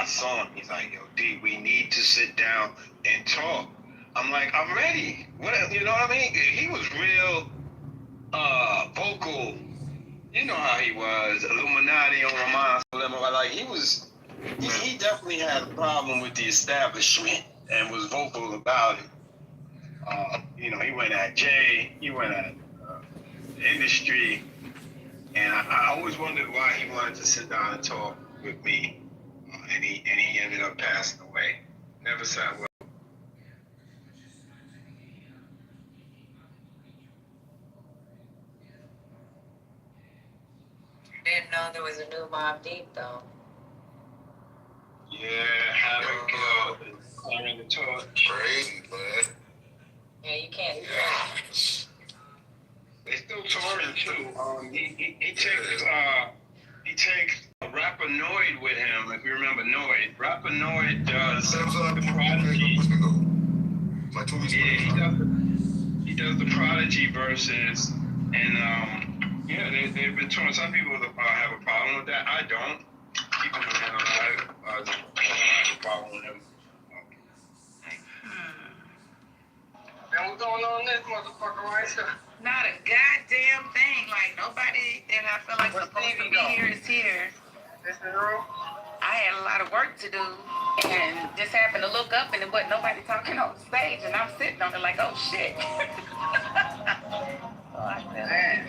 saw him. He's like, yo, D, we need to sit down and talk. I'm like, I'm ready. What, you know what I mean? He was real vocal. You know how he was, Illuminati on Ramon. Like he definitely had a problem with the establishment and was vocal about it. You know, he went at Jay, he went at the industry, and I always wondered why he wanted to sit down and talk with me, and he ended up passing away. Never sat well. Didn't know there was a new Mobb Deep though. Yeah, Havoc clearing the torch. Crazy, man. Yeah, you can't do that. They still touring too. He takes rapper Noid with him. If you remember Noid, rapper Noid does the Prodigy. Like 2 weeks Yeah, he does the Prodigy verses, and yeah, they've been touring. Some people have a problem with that. I don't. Keep him alive. I don't have a problem with him. And what's going on in this motherfucker right here? Not a goddamn thing. Like nobody that I feel like supposed to be here is here. This is real? I had a lot of work to do and just happened to look up and there wasn't nobody talking on the stage and I'm sitting on it like, oh shit. So I feel like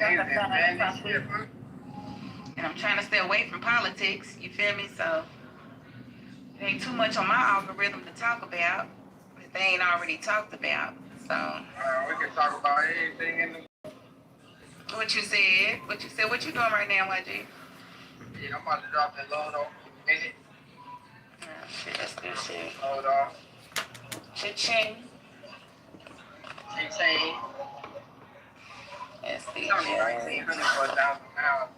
and I'm trying to stay away from politics, you feel me? So it ain't too much on my algorithm to talk about that they ain't already talked about. So we can talk about anything in the... What you said? What you doing right now, YG? Yeah, I'm about to drop that load off in a minute. Oh, shit, that's good shit. Load off. Cha-ching. Cha-ching. Yes, It's only 1,900 for 1,000 pounds.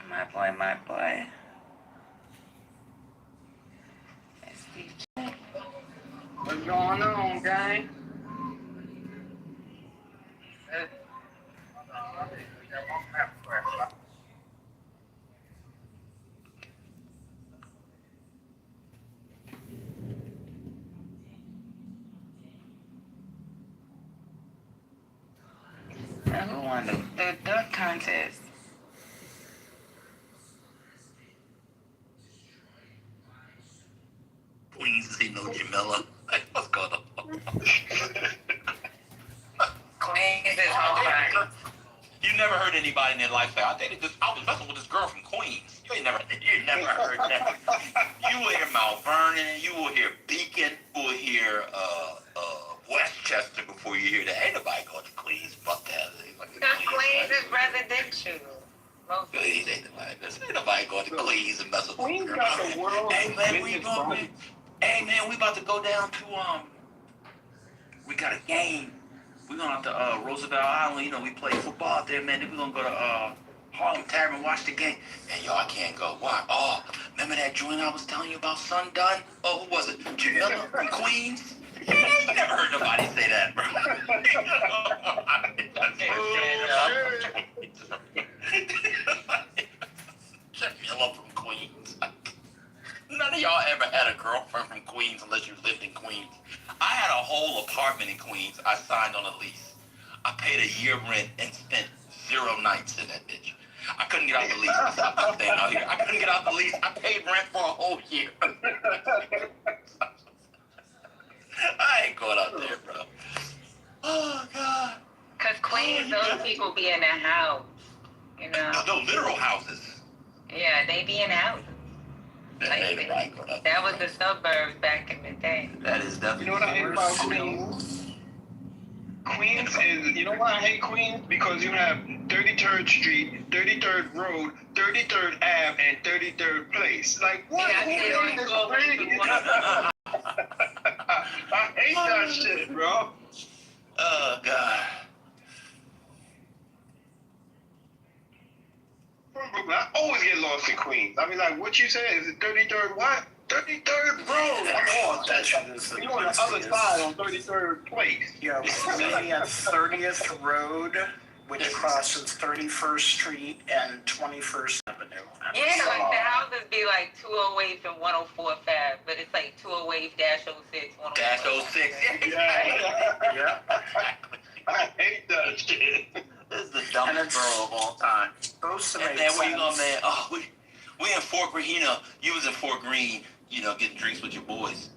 My boy. That's Steve. What's going on, gang? Now, who won the dunk contest? Queens, he know Jamila. What's going on? Queens is home. You never heard anybody in their life say, I was messing with this girl from Queens. You never heard that. You will hear Mount Vernon, you will hear Beacon, you will hear Westchester before you hear that. Ain't nobody going to Queens. Fuck that. Queens is residential. Ain't nobody going to Queens and mess with Queens got the world. Hey man, we about to go down to we got a game. We're going out to Roosevelt Island. You know, we play football out there, man. Then we're going to go to Harlem Tavern and watch the game. And yo, I can't go. Why? Oh, remember that joint I was telling you about, Sun Done? Oh, who was it? Jamila from Queens? You never heard nobody say that, bro. Jamila from Queens. None of y'all ever had a girlfriend from Queens unless you lived in Queens. I had a whole apartment in Queens. I signed on a lease. I paid a year rent and spent 0 nights in that bitch. I couldn't get out the lease. I'm staying out here. I couldn't get out the lease. I paid rent for a whole year. I ain't going out there, bro. Oh, God. Because Queens, those people be in a house, you know. No, literal houses. Yeah, they be in houses. That was the suburbs back in the day. That is definitely. You know what I hate about Queens? Queens is, you know why I hate Queens? Because you have 33rd Street, 33rd Road, 33rd Ave, and 33rd Place. Like, what? Yeah, I hate that shit, bro. Oh, God. I always get lost in Queens. I mean, like, what you said, is it 33rd what? 33rd Road. You're on the other side on 33rd Place. Yeah, we're meeting at 30th Road, which crosses 31st Street and 21st Avenue. Yeah, like the houses be like like 208 and 104.5, but it's like 208-06, 104. Dash 06. Yeah. I hate that shit. This is the And dumbest it's borough of all time. supposed to And make man, where you going, sense. man? Oh, we in Fort Greene. You know, you was in Fort Greene, you know, getting drinks with your boys.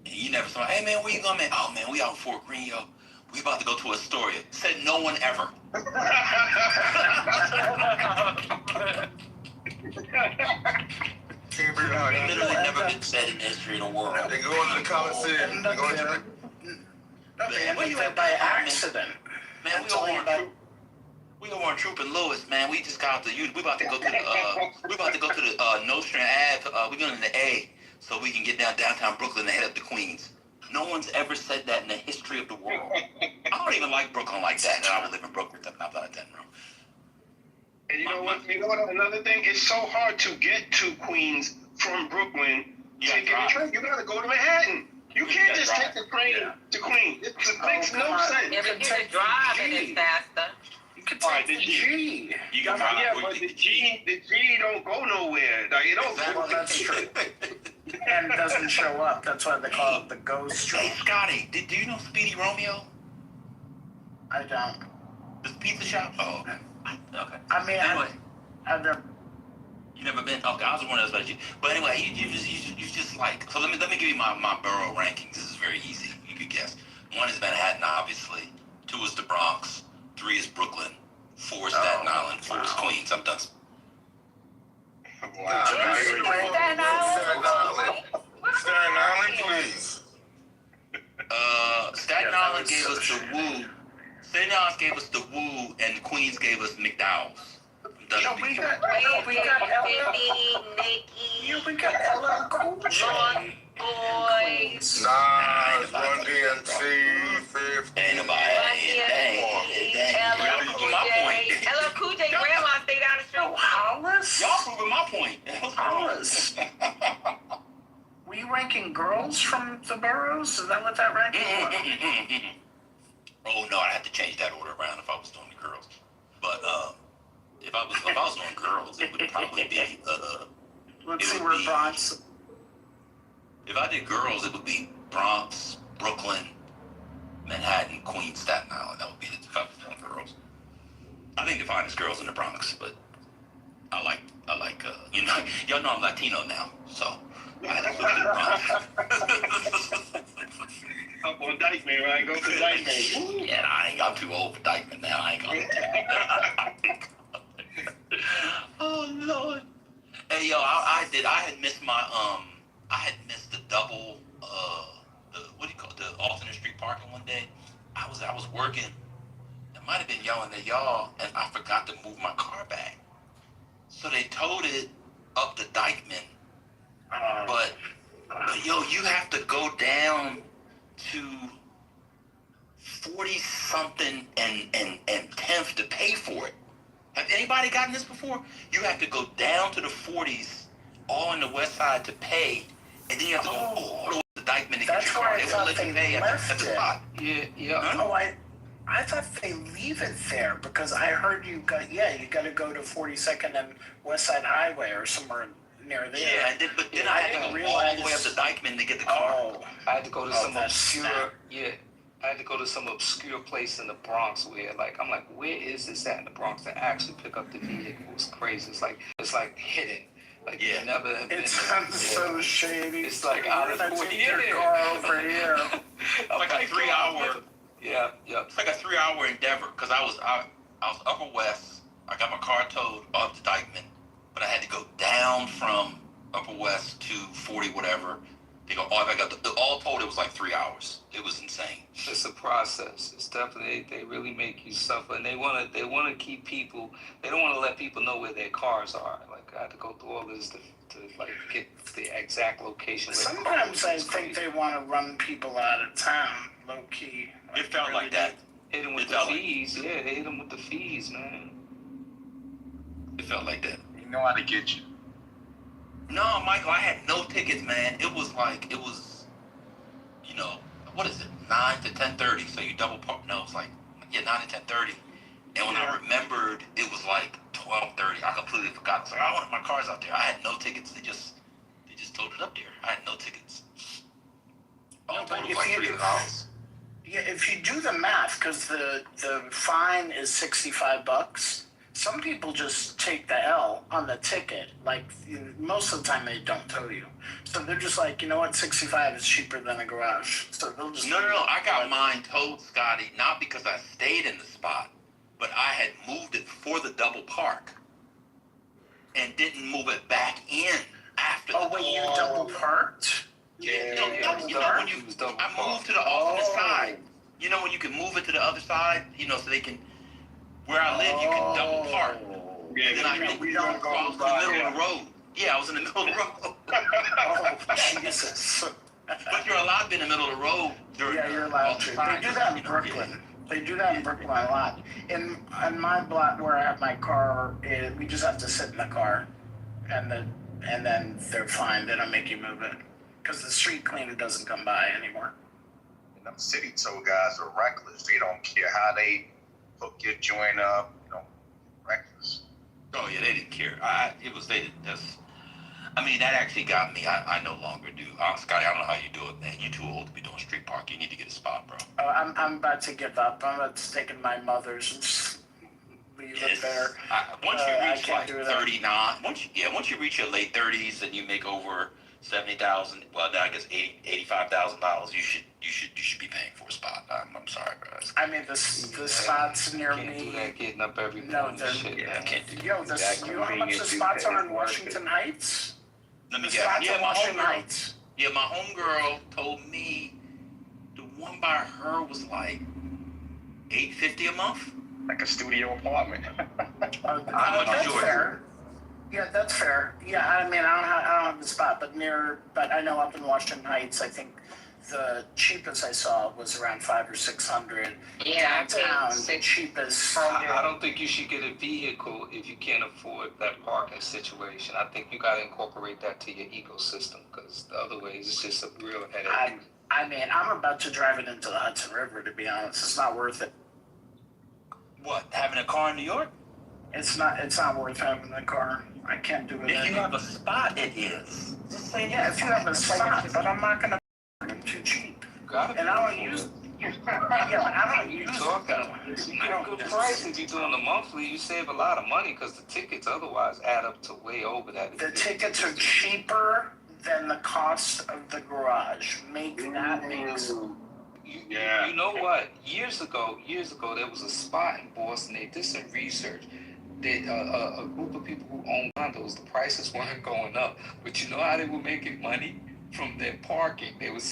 And you never saw, hey man, where you going, man? Oh man, we out in Fort Greene, yo. We about to go to Astoria. Said no one ever. Can't bring it out. Literally never been said in the history of the world. They go into the Coliseum. They go into Nothing where you there at, by man? accident. Man, That's only about. we over on Troop and Lewis, man. We just got out the we about to go to the Nostrand Ave. We're going to the A so we can get downtown Brooklyn and head up to Queens. No one's ever said that in the history of the world. I don't even like Brooklyn like that, and I would live in Brooklyn. I'm not that room. And you know what? You know what? Another thing, it's so hard to get to Queens from Brooklyn. Taking a train, you gotta go to Manhattan. You can't just take the train to Queens. It makes no sense. Yeah, but you can drive and it's faster. You could All right, take the G. You got Yeah, but the G don't go nowhere. Like, it don't Well, that's true. And it doesn't show up. That's why they call it the ghost Hey, train. Scotty, do you know Speedy Romeo? I don't. The pizza shop? Oh, okay. Okay. I mean, Anyway, I've never. you never been? Okay, I was wondering about you. But anyway, you just like. So let me give you my borough rankings. This is very easy. You could guess. 1 is Manhattan, obviously. 2 is the Bronx. 3 is Brooklyn. 4 is Staten Island. 4 is Queens. I'm done. Wow. Staten Island, please. Staten Island gave us the Woo. Staten Island gave us the Woo, and Queens gave us McDowell's. I'm done speaking. We got Nikki, We got LL Cool J. Boys. Nas, Run DMC, 50. Ain't nobody. Dang. Really proving my point. LL Cool J grandma stay down the street. Hollis? Y'all proving my point. Hollis. Were you ranking girls from the boroughs? Is that what that ranking was? Oh no, I had to change that order around if I was doing the girls. But if I was doing girls, it would probably be Let's It see would where be- Bronx. if I did girls, it would be Bronx, Brooklyn, Manhattan, Queens, Staten Island. That would be the if I was doing girls. I think the finest girls in the Bronx, but I like you know, y'all know I'm Latino now, so I had to put the Bronx. Up on Dykeman, right? Go to Dykeman. Yeah, I'm too old for Dykeman now. I ain't gonna. Oh Lord. Hey yo, I had missed my I had missed the double the what do you call it, the alternate street parking one day. I was working. It might have been yelling at y'all, and I forgot to move my car back. So they towed it up to Dykeman. But yo, you have to go down to 40 something and 10th to pay for it. Have anybody gotten this before? You have to go down to the 40s, all on the west side to pay, and then you have to go all the way to Dykeman to get That's your car. where I They won't thought let you they pay at left the it. spot. Yeah. Huh? Oh, I thought they leave it there because I heard you got to go to 42nd and West Side Highway or somewhere near there. Yeah, but then I had to go all the way up to Dykeman to get the car. Oh, I had to go to some that's obscure. sad. Yeah, I had to go to some obscure place in the Bronx where, I'm like, where is this at in the Bronx to actually pick up the vehicle? It's crazy. It's like hidden. Like Yeah. you never have been it there. sounds so shady. It's like out of That's 40 your years. car over here. It's like a 3 hour. Yeah. It's like a 3 hour endeavor because I was Upper West. I got my car towed up to Dykeman, but I had to go down from Upper West to 40 whatever. They go all back up. All told, it was like 3 hours. It was insane. It's a process. It's definitely they really make you suffer, and they want to keep people. They don't want to let people know where their cars are. Like I had to go through all this to get the exact location. Where Sometimes I It's think crazy. they want to run people out of town, low key. It felt like that. Hit them with It the felt like- fees. Yeah, they hit them with the fees, man. It felt like that. You know how to get you. No, Michael, I had no tickets, man. It was, you know, what is it, 9 to 10:30. So you double park. No, it's 9 to 10:30. And when I remembered, it was 12:30. I completely forgot. It's like, I wanted my cars out there. I had no tickets. They just $50. Yeah, if you do the math, because the fine is $65. Some people just take the L on the ticket. Like most of the time, they don't tow you, so they're just like, you know what, 65 is cheaper than a garage, so they'll just. No. I got mine towed, Scotty, not because I stayed in the spot, but I had moved it for the double park and didn't move it back in after. Oh wait, you double parked? Yeah, you know when I moved to the alternate side. You know when you can move it to the other side, so they can. Where I live, you can double park. Yeah, And then I was in the middle of the road. Yeah, I was in the middle of the road. Oh Jesus! But you're allowed to be in the middle of the road. Yeah, you're allowed to. They do that in Brooklyn. They do that in Brooklyn a lot. In my block where I have my car, we just have to sit in the car, and then they're fine. They don't make you move it because the street cleaner doesn't come by anymore. And them city tow guys are reckless. They don't care how they hook your joint up. Reckless. Oh yeah, they didn't care. That actually got me. I no longer do. Scotty, I don't know how you do it, man. You're too old to be doing street park. You need to get a spot, bro. Oh, I'm about to give up. I'm about to take in my mother's and just leave it there. Once you I reach can't like do that. 39, once you reach your late 30s and you make over $70,000, well, now I guess $85,000, you should be paying for a spot. I'm sorry, guys. I mean, the spots near Can't do me. that, getting up every No, morning. Shit, I can't do that. Yo, you know how much the spots are in Washington Heights? Let me The guess. spots Yeah, in my Washington homegirl. Heights. Yeah, my homegirl told me the one by her was like $850 a month. Like a studio apartment. That's yours? fair. Yeah, that's fair. Yeah, I mean, I don't have the spot, but I know up in Washington Heights, I think the cheapest I saw was around $500 or $600. Yeah, Downtown, I the paid cheapest. I don't think you should get a vehicle if you can't afford that parking situation. I think you got to incorporate that to your ecosystem, because the other ways it's just a real headache. I mean, I'm about to drive it into the Hudson River, to be honest. It's not worth it. What, having a car in New York? It's not worth having the car. I can't do it. If you have a spot, it is. Just saying, Yeah, if you have a spot, but I'm not gonna them too cheap. And I don't use. Yeah, I don't use. Good price if you're doing the monthly. You save a lot of money because the tickets otherwise add up to way over that. The tickets are cheaper than the cost of the garage. Make that makes. You know what? Years ago, there was a spot in Boston. They did some research. A group of people who owned condos, the prices weren't going up. But you know how they were making money? From their parking. They would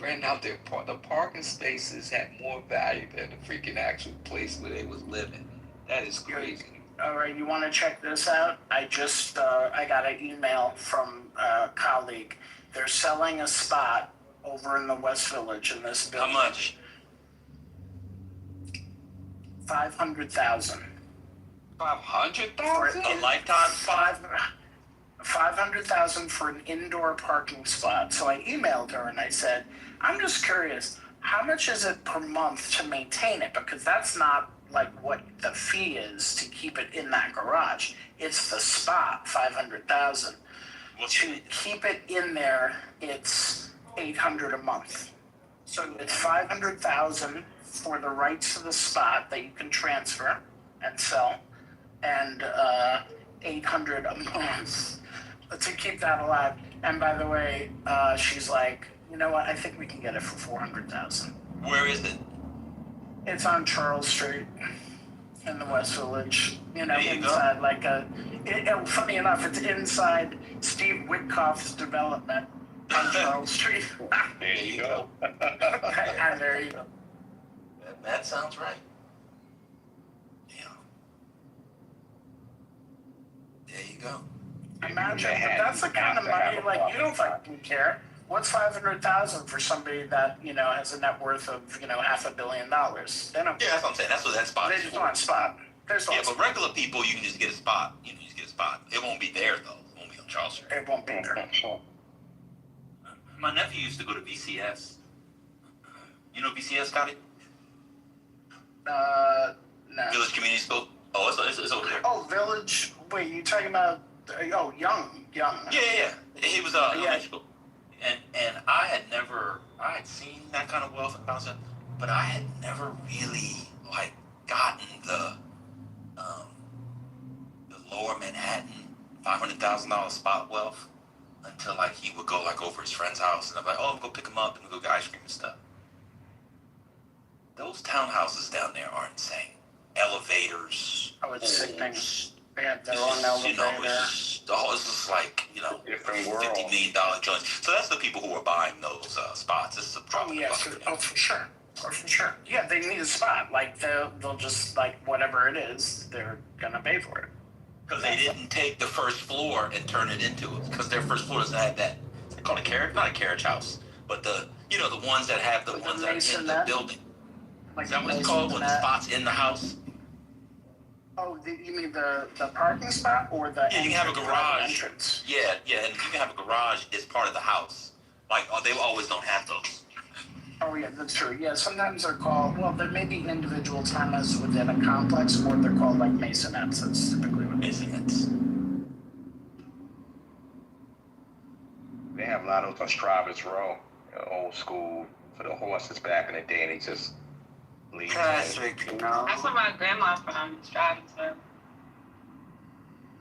rent out the parking spaces had more value than the freaking actual place where they was living. That is crazy. All right, you want to check this out? I just I got an email from a colleague. They're selling a spot over in the West Village in this building. How much? $500,000. $500,000? A lifetime spot? $500,000 for an indoor parking spot. So I emailed her and I said, I'm just curious, how much is it per month to maintain it? Because that's not like what the fee is to keep it in that garage. It's the spot, $500,000. To keep it in there, it's $800 a month. So it's $500,000 for the rights to the spot that you can transfer and sell, and $800 a month to keep that alive. And by the way, she's like, you know what? I think we can get it for $400,000. Where is it? It's on Charles Street in the West Village. You know, There you inside like funny enough, it's inside Steve Witkoff's development on Charles Street. There you go. And there you go. That sounds right. Yeah. There you go. Imagine, but that's the kind of money, like, you don't fucking care. What's $500,000 for somebody that, has a net worth of, $500 million? They don't Yeah, that's what I'm saying. That's what that spot They is just for. want a spot. There's no Yeah, but regular people, you can just get a spot. You just get a spot. It won't be there, though. It won't be on Charles Street. It won't be there. My nephew used to go to VCS. You know VCS, Scotty? No. Village Community School. Oh, it's over there. Oh, Village. Wait, you talking about? Young. Yeah. He was in high school, and I had never I had seen that kind of wealth in Palestine, but I had never really like gotten um, the lower Manhattan $500,000 spot wealth until like he would go like over his friend's house, and I'm like, oh, go pick him up and go get ice cream and stuff. Those townhouses down there are insane. Elevators. Oh, it's sickening. They have their It's own just, elevator. it's just like, Different world. $50 million joints. So that's the people who are buying those spots. This is a Oh profit. yeah, for sure. Oh, for sure. Yeah, they need a spot. Like they'll just like whatever it is, they're gonna pay for it. Because they didn't take the first floor and turn it into it. Because their first floor doesn't have that. They call it carriage, not a carriage house, but the ones that have the With ones the that are in the masonette? building. Like Is that what it's called when the masonette. spot's in the house? Oh, you mean the parking spot or the Yeah, you can have a garage. entrance? Yeah, and you can have a garage as part of the house. Like, they always don't have those. Oh yeah, that's true. Yeah, sometimes they're called. Well, there may be individual tenants within a complex, or they're called like masonettes. That's typically what it is. They have a lot of those on Stravers Row, old school for the horses back in the day, and they just leave. Classic, you know. That's where my grandma from, driving to.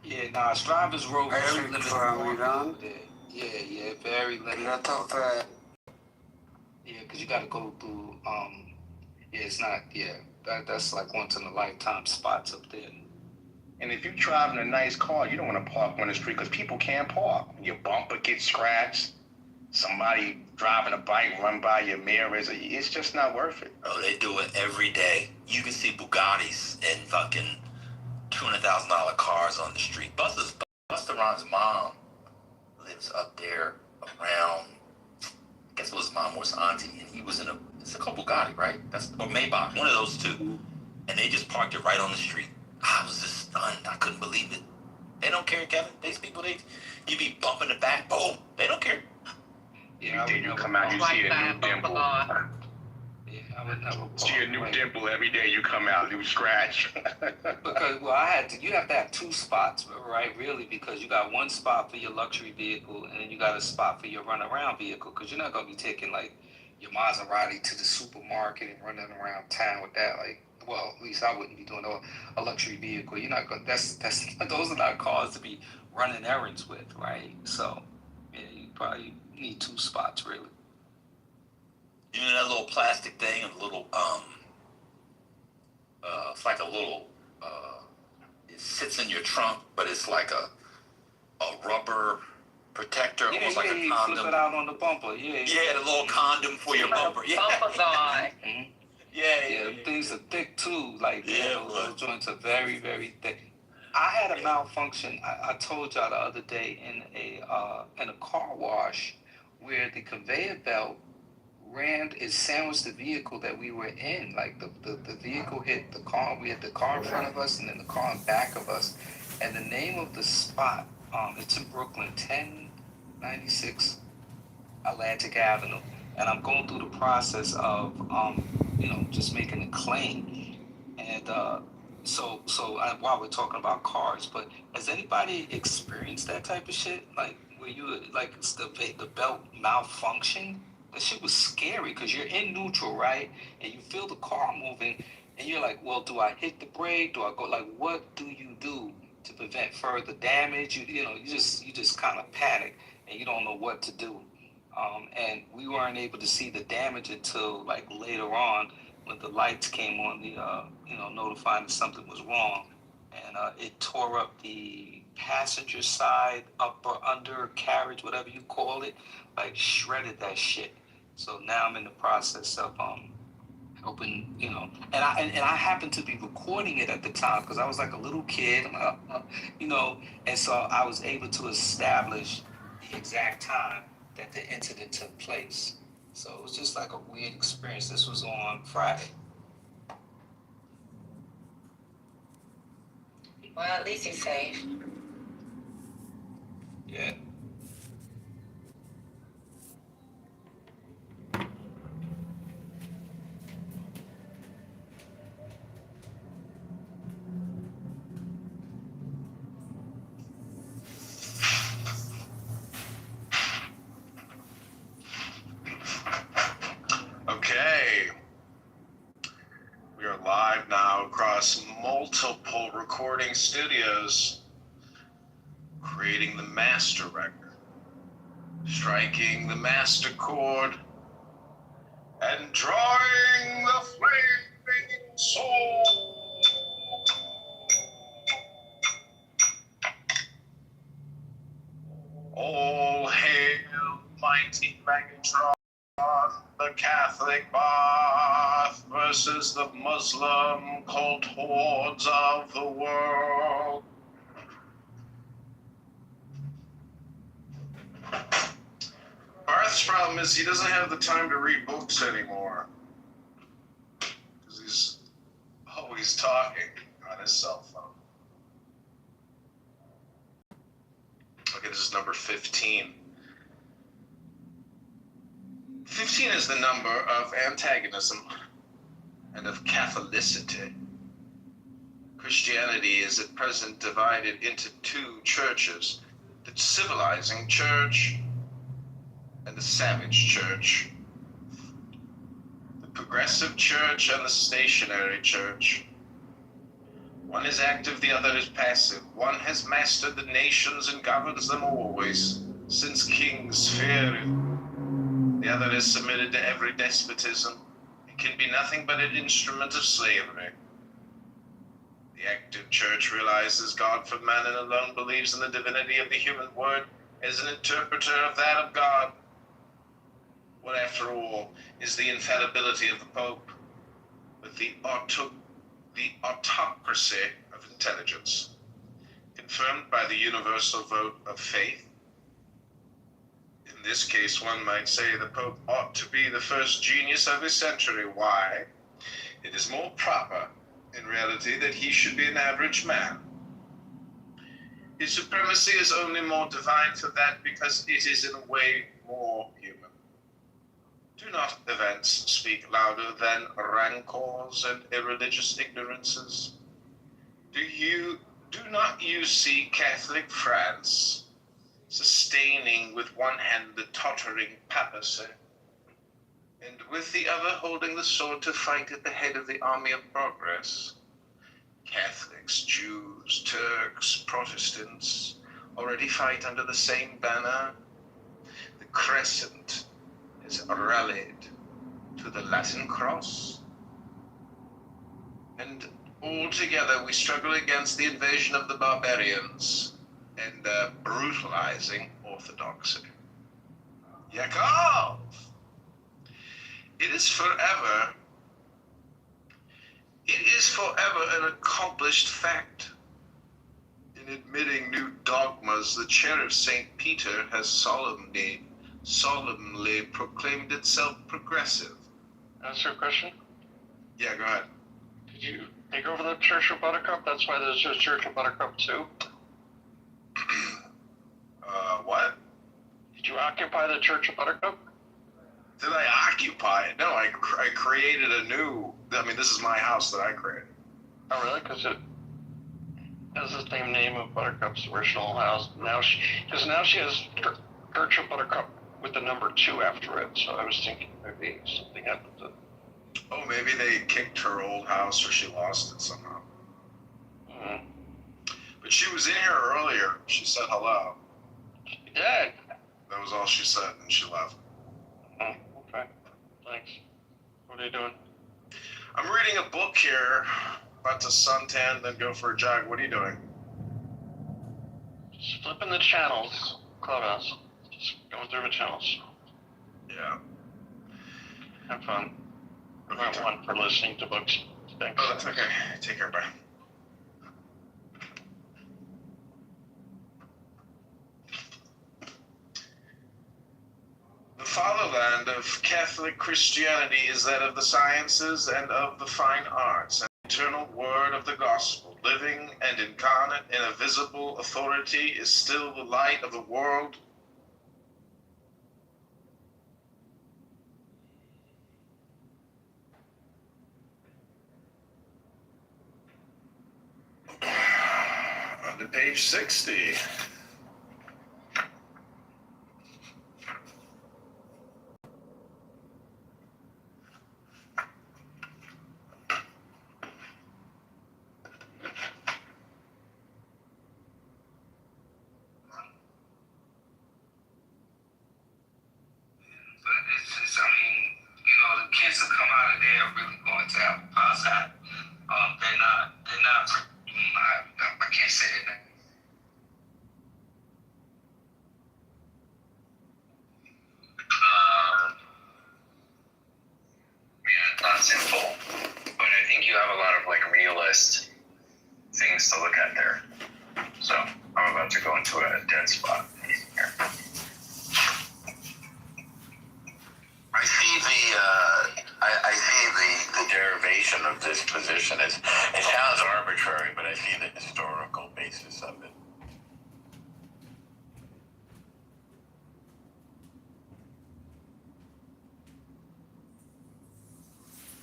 Yeah, nah, Strivers Road very Classic limited. from, you know. Yeah, very limited. Not so fast. Yeah, because you got to go through. Yeah, it's not. Yeah, that's like once in a lifetime spots up there. And if you're driving a nice car, you don't want to park on the street because people can't park. Your bumper gets scratched. Somebody driving a bike run by your mirrors. It's just not worth it. Oh, they do it every day. You can see Bugattis and fucking $200,000 cars on the street. Busta Rhymes' mom lives up there around. I guess it was his mom or his auntie, and he was it's called Bugatti, right? Or Maybach, one of those two. And they just parked it right on the street. I was just stunned. I couldn't believe it. They don't care, Kevin. These people, you be bumping the back. Boom. They don't care. Yeah, Every day you come out, you see a new dimple. Yeah, I would never. See a new dimple every day you come out, new scratch. Because you have to have two spots, right? Really, because you got one spot for your luxury vehicle, and then you got a spot for your runaround vehicle. Because you're not gonna be taking like your Maserati to the supermarket and running around town with that. Like, well, at least I wouldn't be doing a luxury vehicle. You're not gonna. That's those are not cars to be running errands with, right? So, yeah, you probably need two spots, really. You know that little plastic thing, and a little it's like a little it sits in your trunk, but it's like a rubber protector, almost like a condom. Flip it out on the bumper. Yeah, the little condom for your bumper. Yeah. Bumper guard. Yeah, them things are thick too. Like, those joints are very, very thick. I had a malfunction. I told y'all the other day in a car wash where the conveyor belt it sandwiched the vehicle that we were in. Like the vehicle hit the car. We had the car in front of us and then the car in back of us. And the name of the spot, it's in Brooklyn, 1096 Atlantic Avenue. And I'm going through the process of, just making a claim. And so while we're talking about cars, but has anybody experienced that type of shit? Like where you the belt malfunctioned? That shit was scary because you're in neutral, right? And you feel the car moving, and you're like, well, do I hit the brake? Do I go? Like, what do you do to prevent further damage? You just kind of panic, and you don't know what to do. And we weren't able to see the damage until like later on when the lights came on, notifying that something was wrong, and it tore up the passenger side, upper undercarriage, whatever you call it, like shredded that shit. So now I'm in the process of helping, and I happened to be recording it at the time because I was like a little kid, and so I was able to establish the exact time that the incident took place. So it was just like a weird experience. This was on Friday. Well, at least he's safe. Yeah. recording studios, creating the master record, striking the master chord, and drawing the flaming sword. All hail mighty Megatron, the Catholic Bath versus the Muslim cult hordes of the world. Barth's problem is he doesn't have the time to read books anymore. Because he's always talking on his cell phone. Okay, this is number 15. 15 is the number of antagonism and of Catholicity. Christianity is at present divided into two churches, the civilizing church and the savage church, the progressive church and the stationary church. One is active, the other is passive. One has mastered the nations and governs them always, since kings fear it. The other is submitted to every despotism. It can be nothing but an instrument of slavery. The active church realizes God for man and alone believes in the divinity of the human word as an interpreter of that of God. What, after all, is the infallibility of the Pope? With the autocracy of intelligence, confirmed by the universal vote of faith. In this case, one might say the Pope ought to be the first genius of his century. Why? It is more proper, in reality, that he should be an average man. His supremacy is only more divine for that because it is in a way more human. Do not events speak louder than rancors and irreligious ignorances? Do not you see Catholic France sustaining with one hand the tottering papacy, and with the other holding the sword to fight at the head of the army of progress? Catholics, Jews, Turks, Protestants already fight under the same banner. The crescent is rallied to the Latin cross, and all together we struggle against the invasion of the barbarians and brutalizing orthodoxy. Yakov! It is forever an accomplished fact. In admitting new dogmas, the chair of St. Peter has solemnly proclaimed itself progressive. Answer a question? Yeah, go ahead. Did you take over the Church of Buttercup? That's why there's a Church of Buttercup too. What? Did you occupy the Church of Buttercup? Did I occupy it? No, I created a new, this is my house that I created. Oh, really? Because it has the same name of Buttercup's original house. Now she has Church of Buttercup with the number 2 after it. So I was thinking maybe something happened to. Oh, maybe they kicked her old house or she lost it somehow. Mm-hmm. But she was in here earlier. She said hello. Yeah. That was all she said, and she left. Oh, okay. Thanks. What are you doing? I'm reading a book here. About to suntan, then go for a jog. What are you doing? Just flipping the channels. Clubhouse. Just going through the channels. Yeah. Have fun. Okay, Not one for listening to books. Thanks. Oh, that's okay. Take care, bye. The fatherland of Catholic Christianity is that of the sciences and of the fine arts, an eternal word of the gospel, living and incarnate in a visible authority, is still the light of the world. On to page 60. position. It sounds arbitrary, but I see the historical basis of it.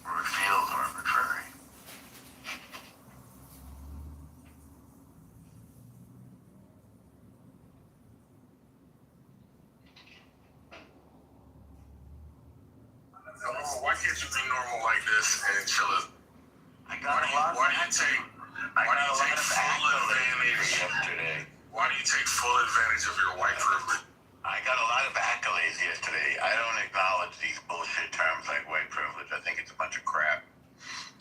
Or it feels arbitrary. Why can't you be normal like this and chill it? Why do you take full advantage yesterday? Why do you take full advantage of your white privilege? I got a lot of accolades yesterday. I don't acknowledge these bullshit terms like white privilege. I think it's a bunch of crap.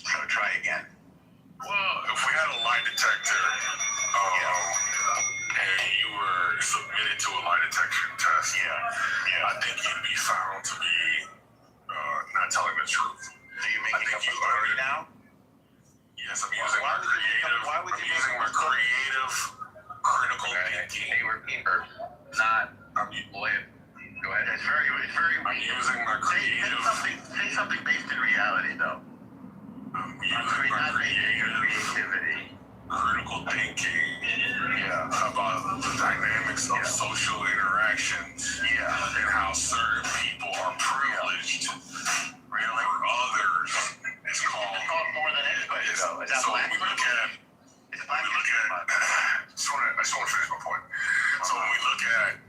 So try again. Well, if we had a lie detector, and you were submitted to a lie detection test, I think you'd be found to be not telling the truth. So you're making up a story now? Yes, I'm using my creative, critical thinking. Hey, repeater, not lawyer. Go ahead. It's very. I'm using my creative. Say something based in reality, though. I'm using my creativity, critical thinking. About the dynamics of social interactions. And how certain people are privileged. Really? Or others. It's called more than anybody, though. It's so we look at. I just want to finish my point. So when we look at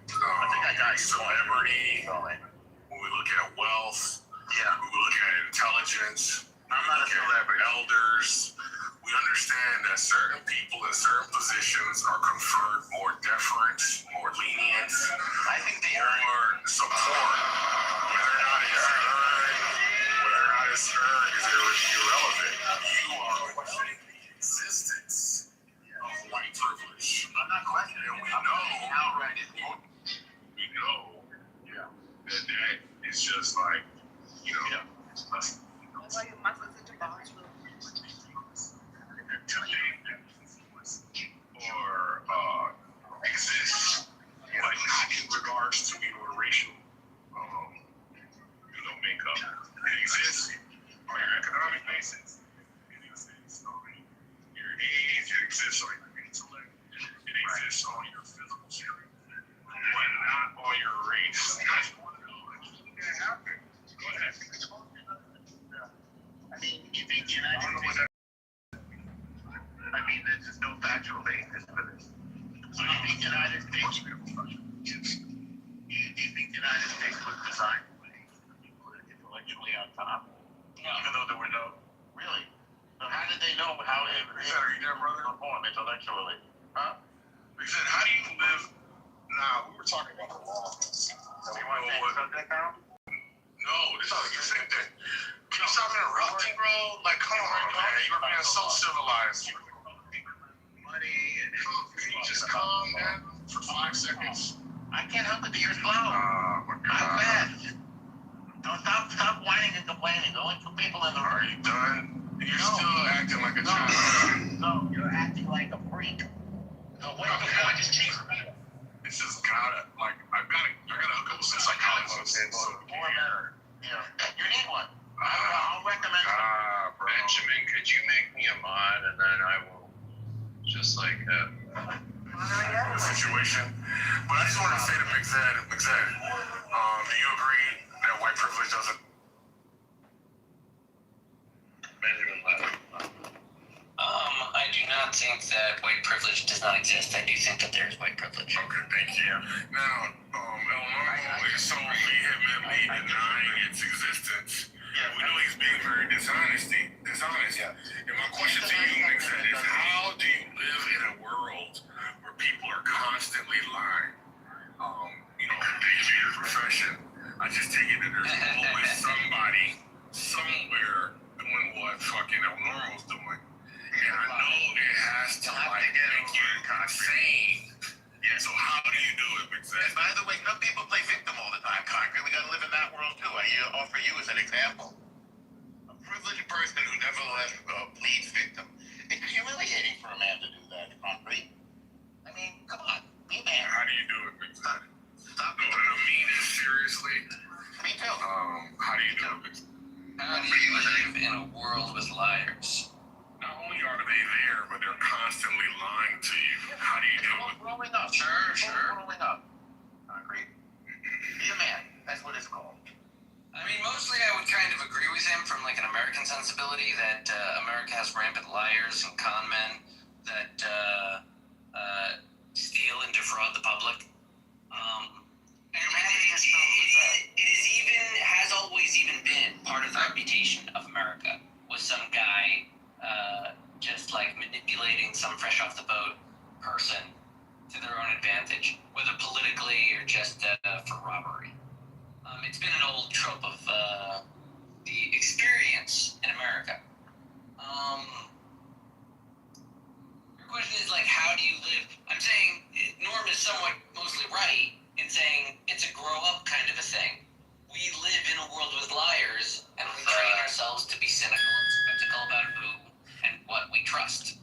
celebrity, when we look at wealth, when we look at intelligence, I'm not a celebrity. Elders, we understand that certain people in certain positions are conferred more deference, more lenience, I think they more support. Whether or not it's earned is irrelevant. You are questioning the existence of white privilege. I'm not questioning. And we know that it's just like, or exists, like not in regards to your racial, makeup. It exists on your economic basis. It exists on your age. It exists on your intellect. It exists on your physical strength, but not on your race. That's one of those that happen. Go ahead. I mean, you think the United States... I mean, there's just no factual basis for this. So you think the United States... Do you think the United States was designed to be intellectually on top? Even though there were no... Really? So how did they know how it perform intellectually? Huh? They said, how do you live... Nah, we were talking about the law. You want to say subject now? No, this is the same thing. Can you stop interrupting, bro? Like, come on, man. You're being so civilized. Money and... Can you just calm down for 5 seconds? I can't help it that you're slow. I'm fast. Don't stop whining and complaining. The only two people in the room. Are you done? You're still acting like a child. No, you're acting like a freak. So what the hell? I just changed it. It's just gotta, like, I gotta hook up with some psychologists. More better. Yeah. You need one. I'll recommend some. Benjamin, could you make me a mod, and then I will just like situation. But I just want to say to Big Zed, do you agree that white privilege doesn't? Benjamin left. I do not think that white privilege does not exist. I do think that there is white privilege. Okay, thank you. Now, El Normo is so vehemently denying its existence. We know he's being very dishonest. And my question to you, Big Zed, is how do you live in a world where people are constantly lying? Into your profession. I just take it that there's always somebody somewhere doing what fucking El Normo's doing. And I know it has to make you insane. So how do you do it, Big Zed? And by the way, some people play victim all the time, Congressman. We gotta live in that world too. I offer you as an example. A privileged person who nevertheless pleads victim. It's humiliating for a man to do that, Congressman. I mean, come on, be man. How do you do it, Big Zed? Stop No, it. I mean it seriously. Me too. How do you do it, Big Zed? How do you live in a world with liars? possibility that America has rampant liars and con men that steal and defraud the public. And has always even been part of the reputation of America, was some guy just like manipulating some fresh off the boat person to their own advantage, whether politically or just for robbery. It's been an old trope of the experience in America. Your question is like, how do you live? I'm saying Norm is somewhat mostly right in saying it's a grow up kind of a thing. We live in a world with liars, and we train ourselves to be cynical and skeptical about who and what we trust.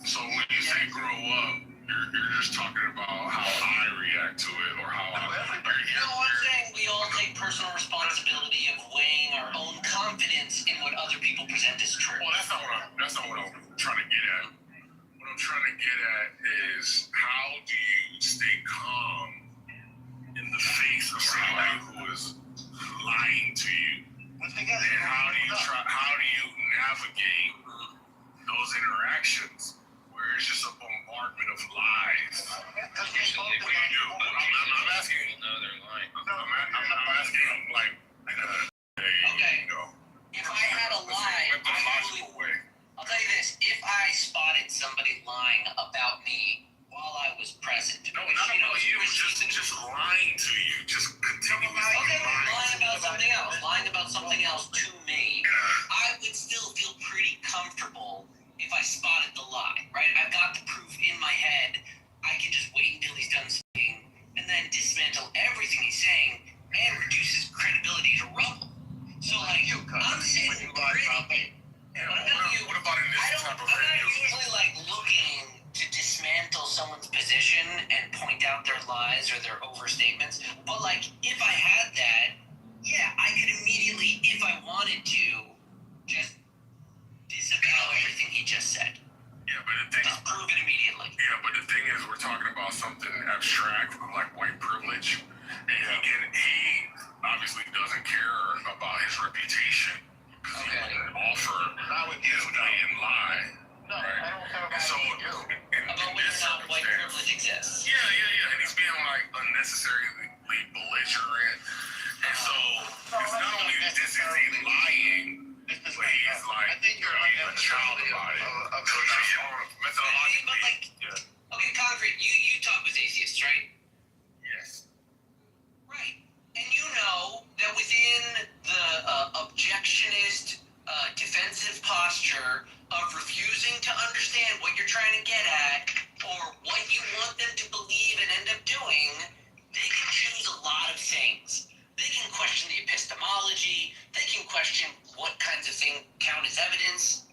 So when you say grow up, you're just talking about how I react to it, or how I'm saying we all take personal responsibility of weighing our own confidence in what other people present as true. Well, that's not what I'm trying to get at. What I'm trying to get at is, how do you stay calm in the face of somebody who is lying to you? And how do you navigate those interactions where it's just a bombardment of lies? What do you do? I'm asking you. No, they're lying. I'm asking you, like, okay. If I had a lie, I'll tell you this: if I spotted somebody lying about me while I was present, no, not about you, just lying to you, just continuously lying about something else to me, I would still feel pretty comfortable if I spotted the lie, right? I've got the proof in my head. I can just wait until he's done speaking and then dismantle everything he's saying and reduce his credibility to rubble. So, like, I'm sitting pretty. What about in this type of I'm not usually, like, looking to dismantle someone's position and point out their lies or their overstatements. But, like, if I had that, yeah, I could immediately, if I wanted to, just disavow everything he just said. Yeah, but the thing just prove it immediately. Yeah, but the thing is, we're talking about something abstract, like white privilege, and he obviously doesn't care about his reputation. He would offer his blatant lie. No, right? I don't care about so, about whether or not white privilege exists. Yeah, and he's being like unnecessarily belligerent, and so it's not only is he lying, but he's like, I think you're a child about it. Methodologically, okay, Concrete, you talk with atheists, right? Yes. Right. And you know that within the objectionist, defensive posture of refusing to understand what you're trying to get at or what you want them to believe and end up doing, they can choose a lot of things. They can question the epistemology. They can question what kinds of things count as evidence.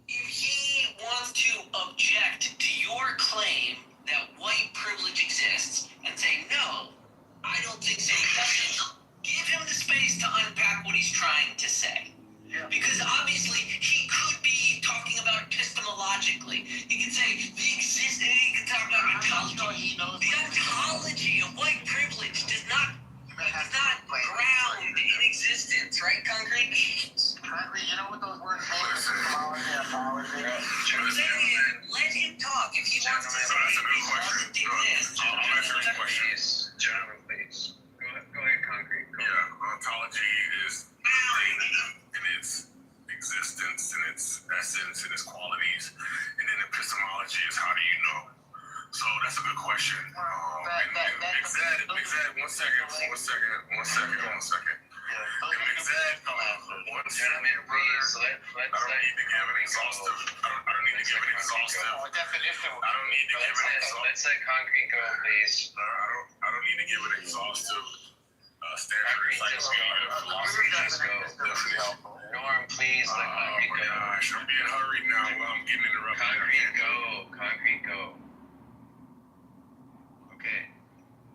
If he wants to object to your claim that white privilege exists and say, no, I don't think so, he doesn't, give him the space to unpack what he's trying to say. Yeah. Because obviously he could be talking about epistemologically. He could say he could talk about ontology. The ontology of white privilege does not ground in existence, right, Concrete? Concrete, you know what those words mean? Apology. Let him talk. If he wants to say it doesn't exist. I'll answer your question. Gentlemen, please. Go ahead, Concrete. Yeah, ontology is in its existence, in its essence, in its qualities, and then epistemology is how do you know? So that's a good question. Big Zed, one second. And Big Zed, one second. I don't need to give an exhaustive. I don't need to give an exhaustive. Let's say Concrete go, please. I don't need to give an exhaustive standard philosophy. Just go. Norm, please let Concrete go. Gosh, I'm being hurried now. I'm getting interrupted. Concrete go. Okay.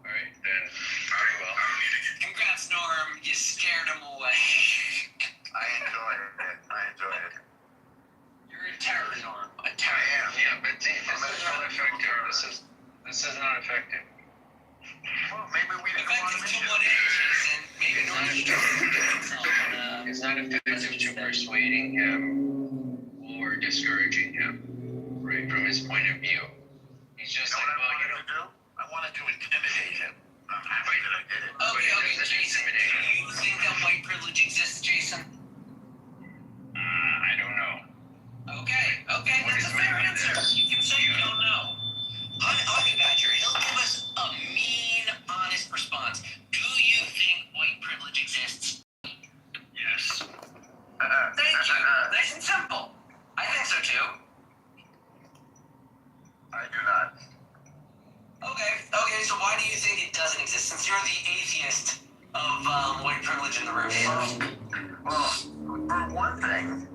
All right, then. Very well. Congrats, Norm. You scared him away. I enjoyed it. You're a terror, Norm. A terror. I am. Yeah, but this is not effective. This is not effective. Well, maybe we didn't want to Effective to mention what it. age? And maybe It's not effective to persuading him or discouraging him, right, from his point of view. He's just You know like, what I well, wanted to do? I wanted to intimidate him. I'm happy that I did it. Okay, Jason, do you think that white privilege exists, Jason? I don't know. Okay, that's a fair answer. You can say you don't know. Honey Badger, he'll give us a mean, honest response. Do you think white privilege exists? Yes. Thank you. Nice and simple. I think so too. I do not. Okay, so why do you think it doesn't exist? Since you're the atheist of white privilege in the room. Well, for one thing,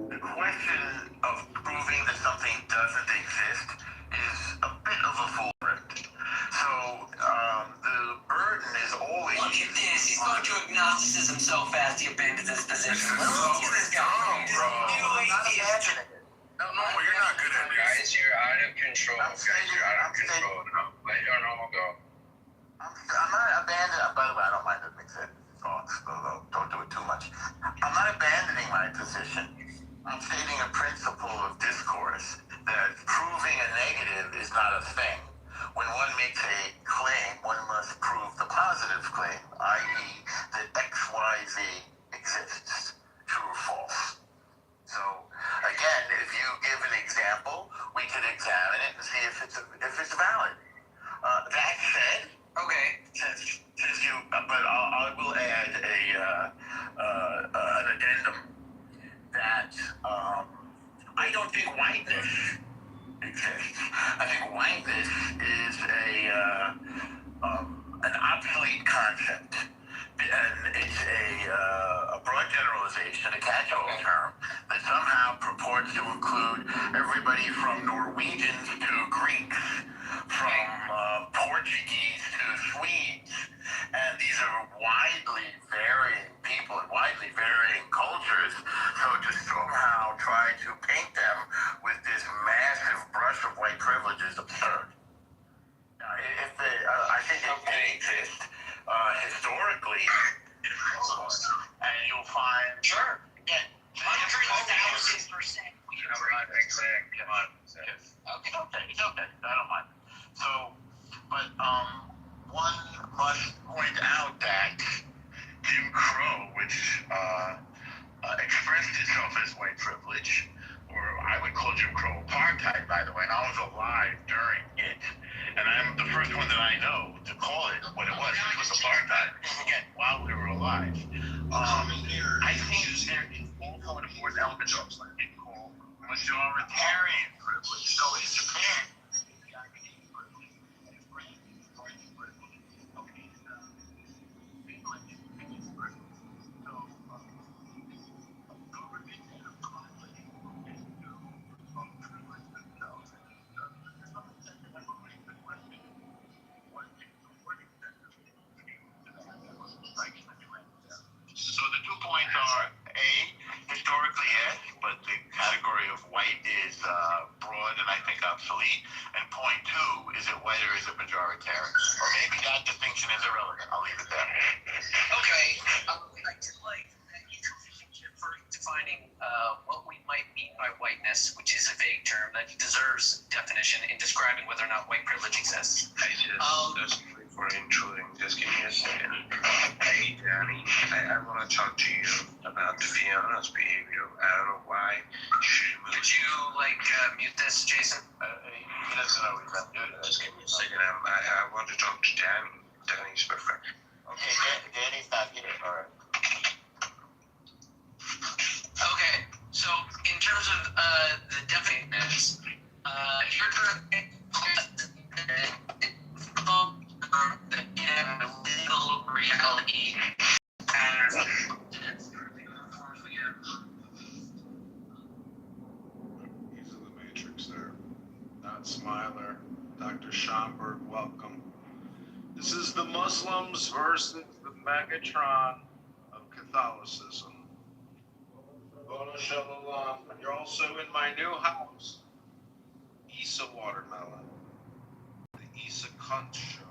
the question of proving that something doesn't exist is a bit of a fool. So, the burden is always... Look at this. He's going to agnosticism so fast he abandons his position. This is so dumb, bro. I'm not imagining it. No, you're not good at this. Guys, you're out of control. You're out of control. Let your normal go. I'm not abandoning... By the way, I don't mind admitting thoughts, though. Don't do it too much. I'm not abandoning my position. I'm stating a principle of discourse that proving a negative is not a thing. When one makes a claim, one must prove the positive claim, i.e. that XYZ exists. True or false? So, again, if you give an example, we could examine it and see if it's valid. That said, Okay. since you, but I will add an addendum that I don't think whiteness exists. I think whiteness is an obsolete concept, and it's a broad generalization, a catch-all term that somehow purports to include everybody from Norwegians to Greeks, from Portuguese to Swedes, and these are widely varying people and widely varying cultures. So to somehow try to paint them with this massive brush of white privilege is absurd. I think it can exist historically, and you'll find again. 100,000%. Come on. Okay. It's okay. I don't mind. So, but one must point out that Jim Crow, which expressed itself as white privilege, or I would call Jim Crow apartheid, by the way, and I was alive during it. And I'm the first one that I know to call it what it was, which was apartheid, again, while we were alive. I think there is also an important element of what they call majoritarian privilege. So in Japan, so the 2 points are A, historically yes, but the category of white is broad and I think obsolete. And point 2, is it white or is it majoritarian? Or maybe that distinction is irrelevant. I'll leave it there. Okay. I did like that you for defining what we might mean by whiteness, which is a vague term that deserves definition in describing whether or not white privilege exists. Just for intruding, just give me a second. Hey, Danny, I want to talk to you about Fiona's behavior. I don't know why she moved. Could you mute this, Jason? He doesn't know he's not doing it. Just give me a second. I want to talk to Danny. Danny's perfect. Okay, Danny's not here. All right. Okay, so in terms of the definitions, you're correct. The legal reality as He's in the Matrix there. Not Smiler. Dr. Schomburg, welcome. This is the Muslims versus the Megatron of Catholicism. Bona Shalom. You're also in my new house, Issa Watermelon, the Issa Cunt Show.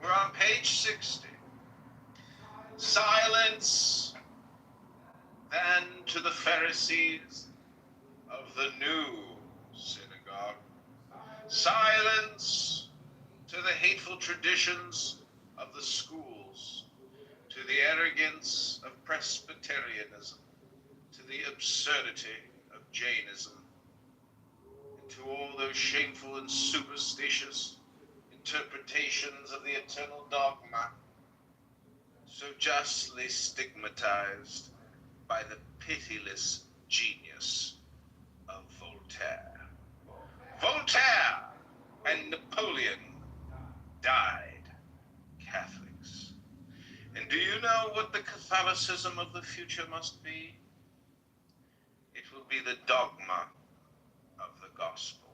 We're on page 60. Silence then to the Pharisees of the new synagogue. Silence to the hateful traditions of the schools, to the arrogance of Presbyterianism, to the absurdity of Jainism, and to all those shameful and superstitious interpretations of the eternal dogma, so justly stigmatized by the pitiless genius of Voltaire. Voltaire and Napoleon died Catholics. And do you know what the Catholicism of the future must be? It will be the dogma of the gospel,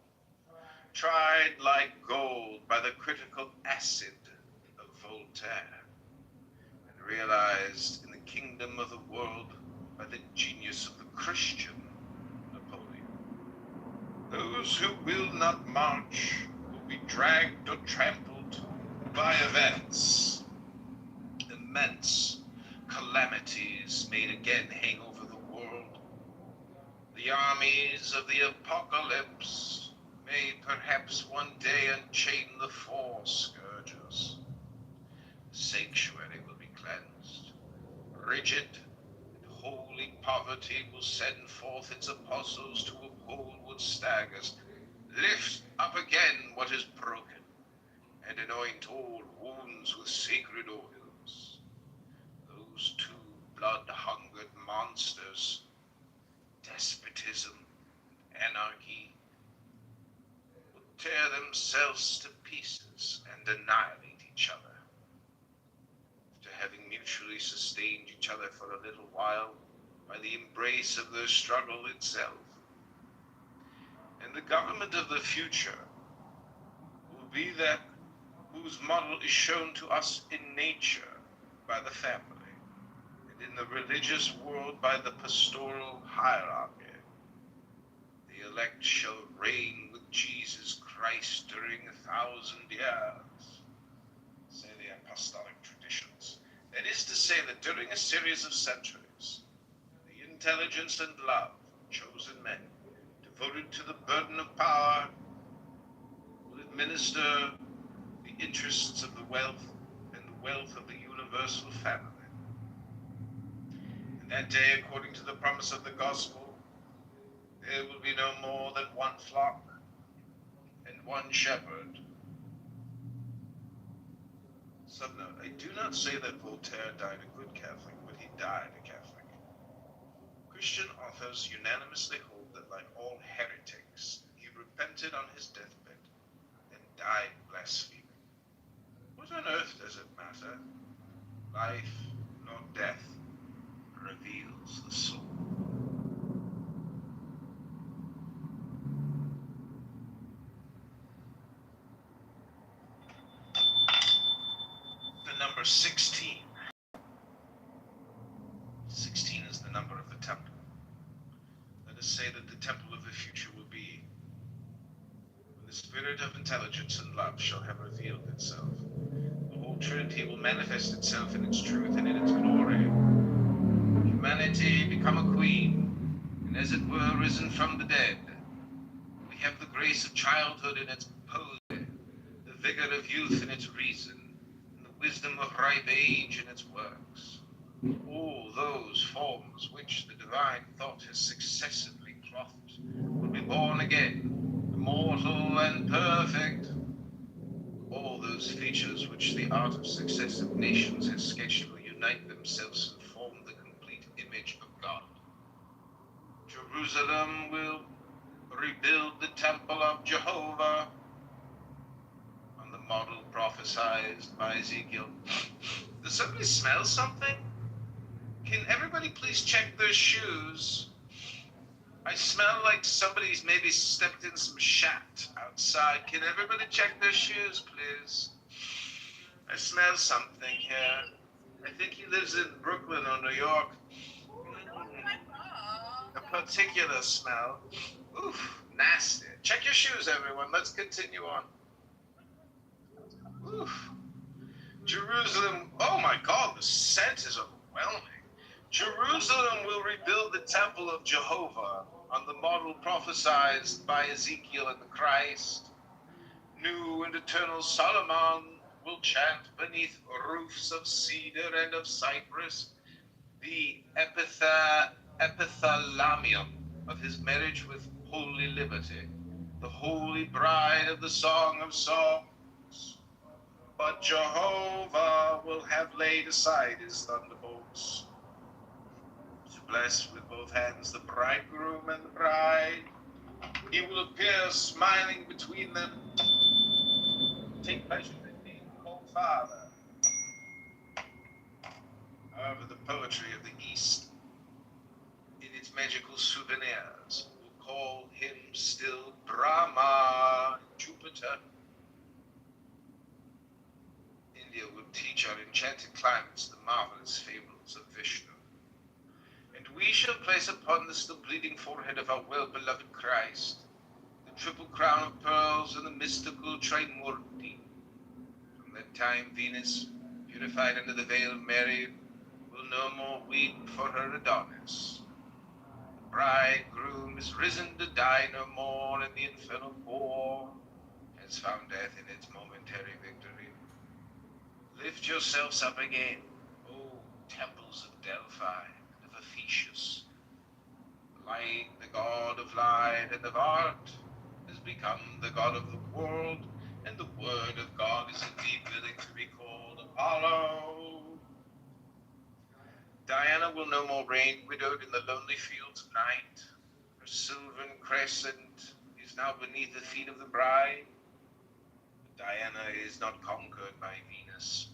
tried like gold by the critical acid of Voltaire, and realized in the kingdom of the world by the genius of the Christian Napoleon. Those who will not march will be dragged or trampled by events. Immense calamities may again hang over the world. The armies of the apocalypse may perhaps one day unchain the four scourges. The sanctuary will be cleansed. Rigid and holy poverty will send forth its apostles to uphold what staggers, lift up again what is broken, and anoint all wounds with sacred oils. Those two blood-hungered monsters, despotism and anarchy, will tear themselves to pieces and annihilate each other. After having mutually sustained each other for a little while by the embrace of their struggle itself. And the government of the future will be that whose model is shown to us in nature by the family, and in the religious world by the pastoral hierarchy. The elect shall reign with Jesus Christ during 1,000 years, say the apostolic traditions. That is to say that during a series of centuries, the intelligence and love of chosen men, devoted to the burden of power, will administer the interests of the wealth and the wealth of the universal family. And that day, according to the promise of the gospel, there will be no more than one flock and one shepherd. Subnote, I do not say that Voltaire died a good Catholic, but he died a Catholic. Christian authors unanimously hold that, like all heretics, he repented on his deathbed and died blaspheming. What on earth does it matter? Life, not death, reveals the soul. The number 16. 16 is the number of the temple. Let us say that the temple of the future will be when the spirit of intelligence and love shall have revealed itself. The whole Trinity will manifest itself in its truth and in its glory. Humanity become a queen, and as it were risen from the dead. We have the grace of childhood in its poesy, the vigor of youth in its reason, and the wisdom of ripe age in its works. All those forms which the divine thought has successively clothed will be born again, immortal and perfect. All those features which the art of successive nations has sketched will unite themselves and form the complete image of God. Jerusalem will rebuild the temple of Jehovah on the model prophesied by Ezekiel. Does somebody smell something? Can everybody please check their shoes? I smell like somebody's maybe stepped in some shat outside. Can everybody check their shoes, please? I smell something here. I think he lives in Brooklyn or New York. A particular smell. Oof, nasty. Check your shoes, everyone. Let's continue on. Oof. Jerusalem, oh my God, the scent is overwhelming. Jerusalem will rebuild the temple of Jehovah on the model prophesied by Ezekiel and the Christ. New and eternal Solomon will chant beneath roofs of cedar and of cypress the epithalamium of his marriage with holy liberty, the holy bride of the Song of Songs. But Jehovah will have laid aside his thunderbolts to bless with both hands the bridegroom and the bride. He will appear smiling between them. Take pleasure in being called Father. However, the poetry of the East, in its magical souvenirs, will call him still Brahma, Jupiter. India would teach our enchanted climates the marvelous fables of Vishnu. And we shall place upon the still bleeding forehead of our well-beloved Christ the triple crown of pearls and the mystical Trimurti. From that time, Venus, purified under the veil of Mary, will no more weep for her Adonis. The bridegroom is risen to die no more, and the infernal war has found death in its momentary victory. Lift yourselves up again, O temples of Delphi and of Ephesius. Light, the god of light and of art, has become the god of the world, and the word of God is indeed willing to be called Apollo. Diana will no more reign widowed in the lonely fields of night. Her silvern crescent is now beneath the feet of the bride. But Diana is not conquered by Venus.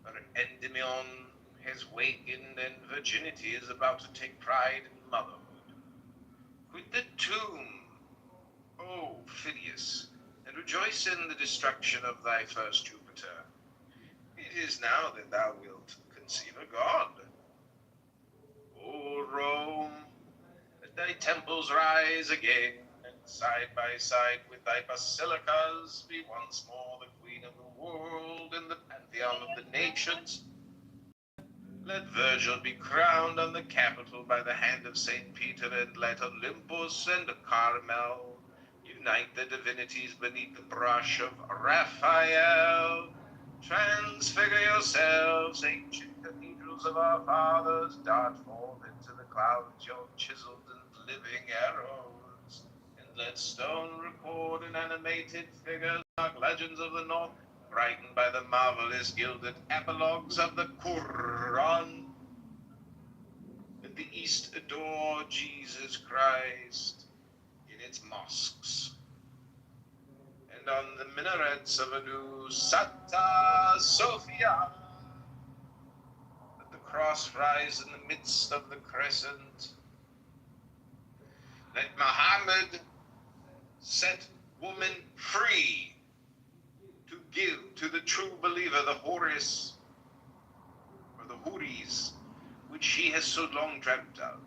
Her Endymion has wakened, and virginity is about to take pride in motherhood. Quit the tomb, O Phidias, and rejoice in the destruction of thy first Jupiter. It is now that thou wilt conceive a god. O Rome, let thy temples rise again, and side by side with thy basilicas be once more the queen of the world and the pantheon of the nations. Let Virgil be crowned on the Capitol by the hand of St. Peter, and let Olympus and Carmel unite the divinities beneath the brush of Raphael. Transfigure yourselves, ancient cathedrals of our fathers, dart forth into the clouds your chiseled and living arrows, and let stone record in animated figures like legends of the North, brightened by the marvelous gilded epilogues of the Quran. Let the East adore Jesus Christ in its mosques, and on the minarets of a new Santa Sophia. Let the cross rise in the midst of the crescent. Let Muhammad set woman free to give to the true believer the Horus, or the Huris, which she has so long dreamt of.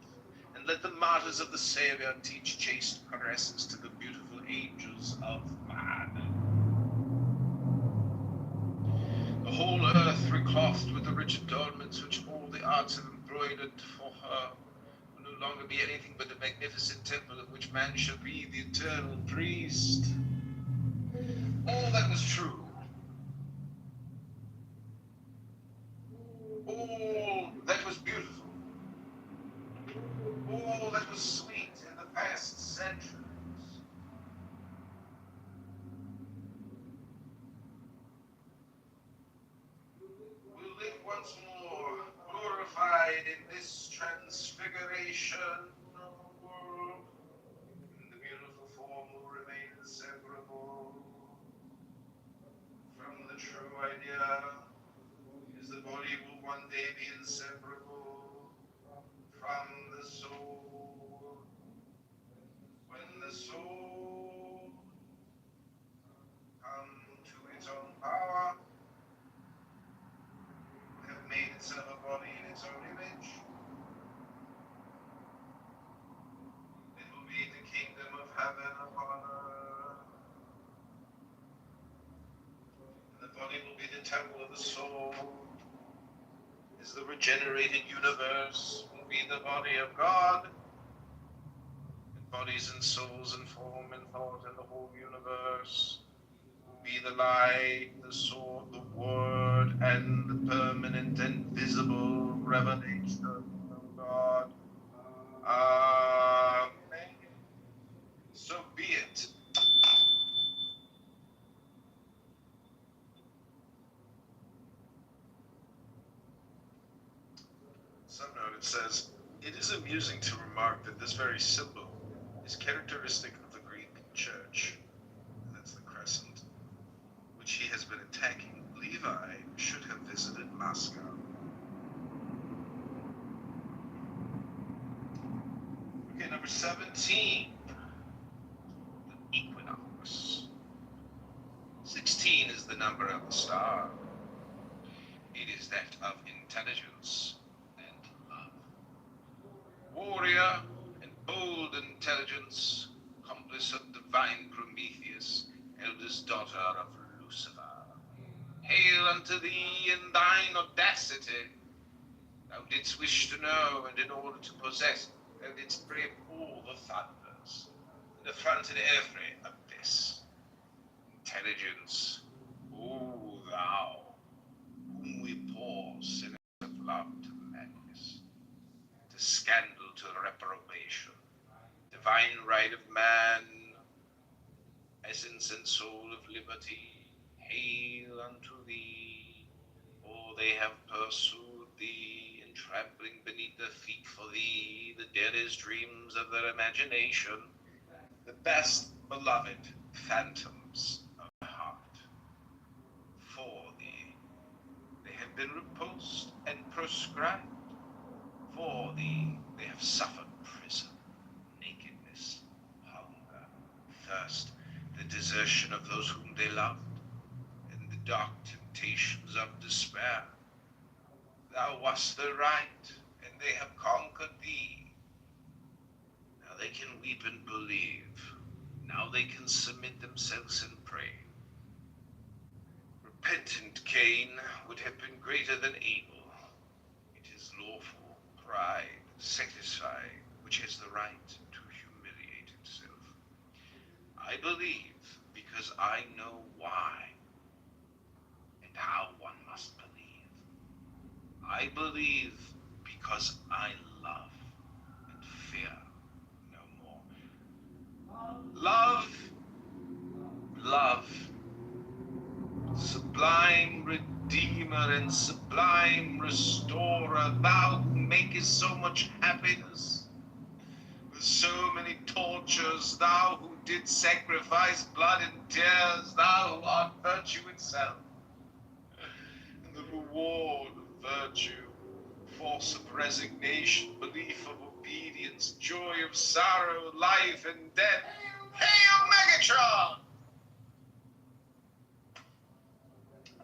And let the martyrs of the Savior teach chaste caresses to the beautiful angels of man. The whole earth reclothed with the rich adornments which all the arts have embroidered for her will no longer be anything but a magnificent temple of which man shall be the eternal priest. All that was true, all that was beautiful, all that was sweet in the past centuries, will live once more, glorified in this transfiguration of the world, and the beautiful form will remain inseparable from the true idea, as the body will one day be inseparable from the soul. When the soul come to its own power, have made itself a body in its own image, it will be the kingdom of heaven upon earth. And the body body will be the temple of the soul. Is the regenerated universe will be the body of God. And bodies and souls and form and thought in the whole universe will be the light, the sword, the word, and the permanent and visible revelation of God. Amen. So be it. Some note it says, it is amusing to remark that this very symbol is characteristic of the Greek church. That's the crescent, which he has been attacking. Levi should have visited Moscow. Okay, number 17. The equinox. 16 is the number of the star. It is that of intelligence and love. Warrior and bold intelligence, accomplice of divine Prometheus, eldest daughter of Lucifer. Hail unto thee in thine audacity. Thou didst wish to know, and in order to possess, thou didst brave all the thunders, and affronted every abyss. Intelligence, O thou, whom we poor sinners have loved to madness, to scandal, to reprobation, divine right of man, essence and soul of liberty, hail unto thee, for they have pursued thee, and trampling beneath their feet for thee the dearest dreams of their imagination, the best beloved phantoms of the heart. For thee they have been repulsed and proscribed. For thee they have suffered prison, nakedness, hunger, thirst, the desertion of those whom they loved, and the dark temptations of despair. Thou wast the right, and they have conquered thee. Now they can weep and believe. Now they can submit themselves and pray. Repentant Cain would have been greater than Abel. It is lawful pride, satisfied, which has the right to humiliate itself. I believe because I know why and how one must believe. I believe because I love and fear no more. Love, love, sublime Redeemer and sublime Restorer, thou who makest so much happiness, with so many tortures, thou who did sacrifice blood and tears, thou who art virtue itself, and the reward of virtue, force of resignation, belief of obedience, joy of sorrow, life and death. Hail Megatron!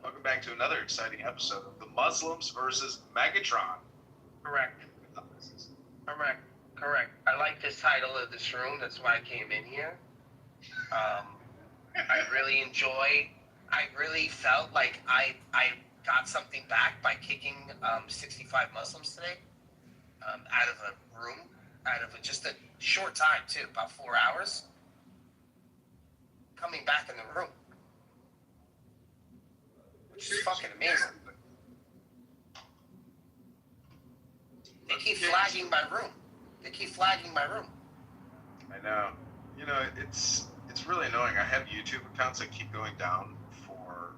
Welcome back to another exciting episode of the Muslims versus Megatron. Correct. Correct. I like this title of this room. That's why I came in here. I really felt like I got something back by kicking 65 Muslims today out of a room, just a short time too, about 4 hours. Coming back in the room, which is fucking amazing. They keep flagging my room. I know. You know, it's really annoying. I have YouTube accounts that keep going down for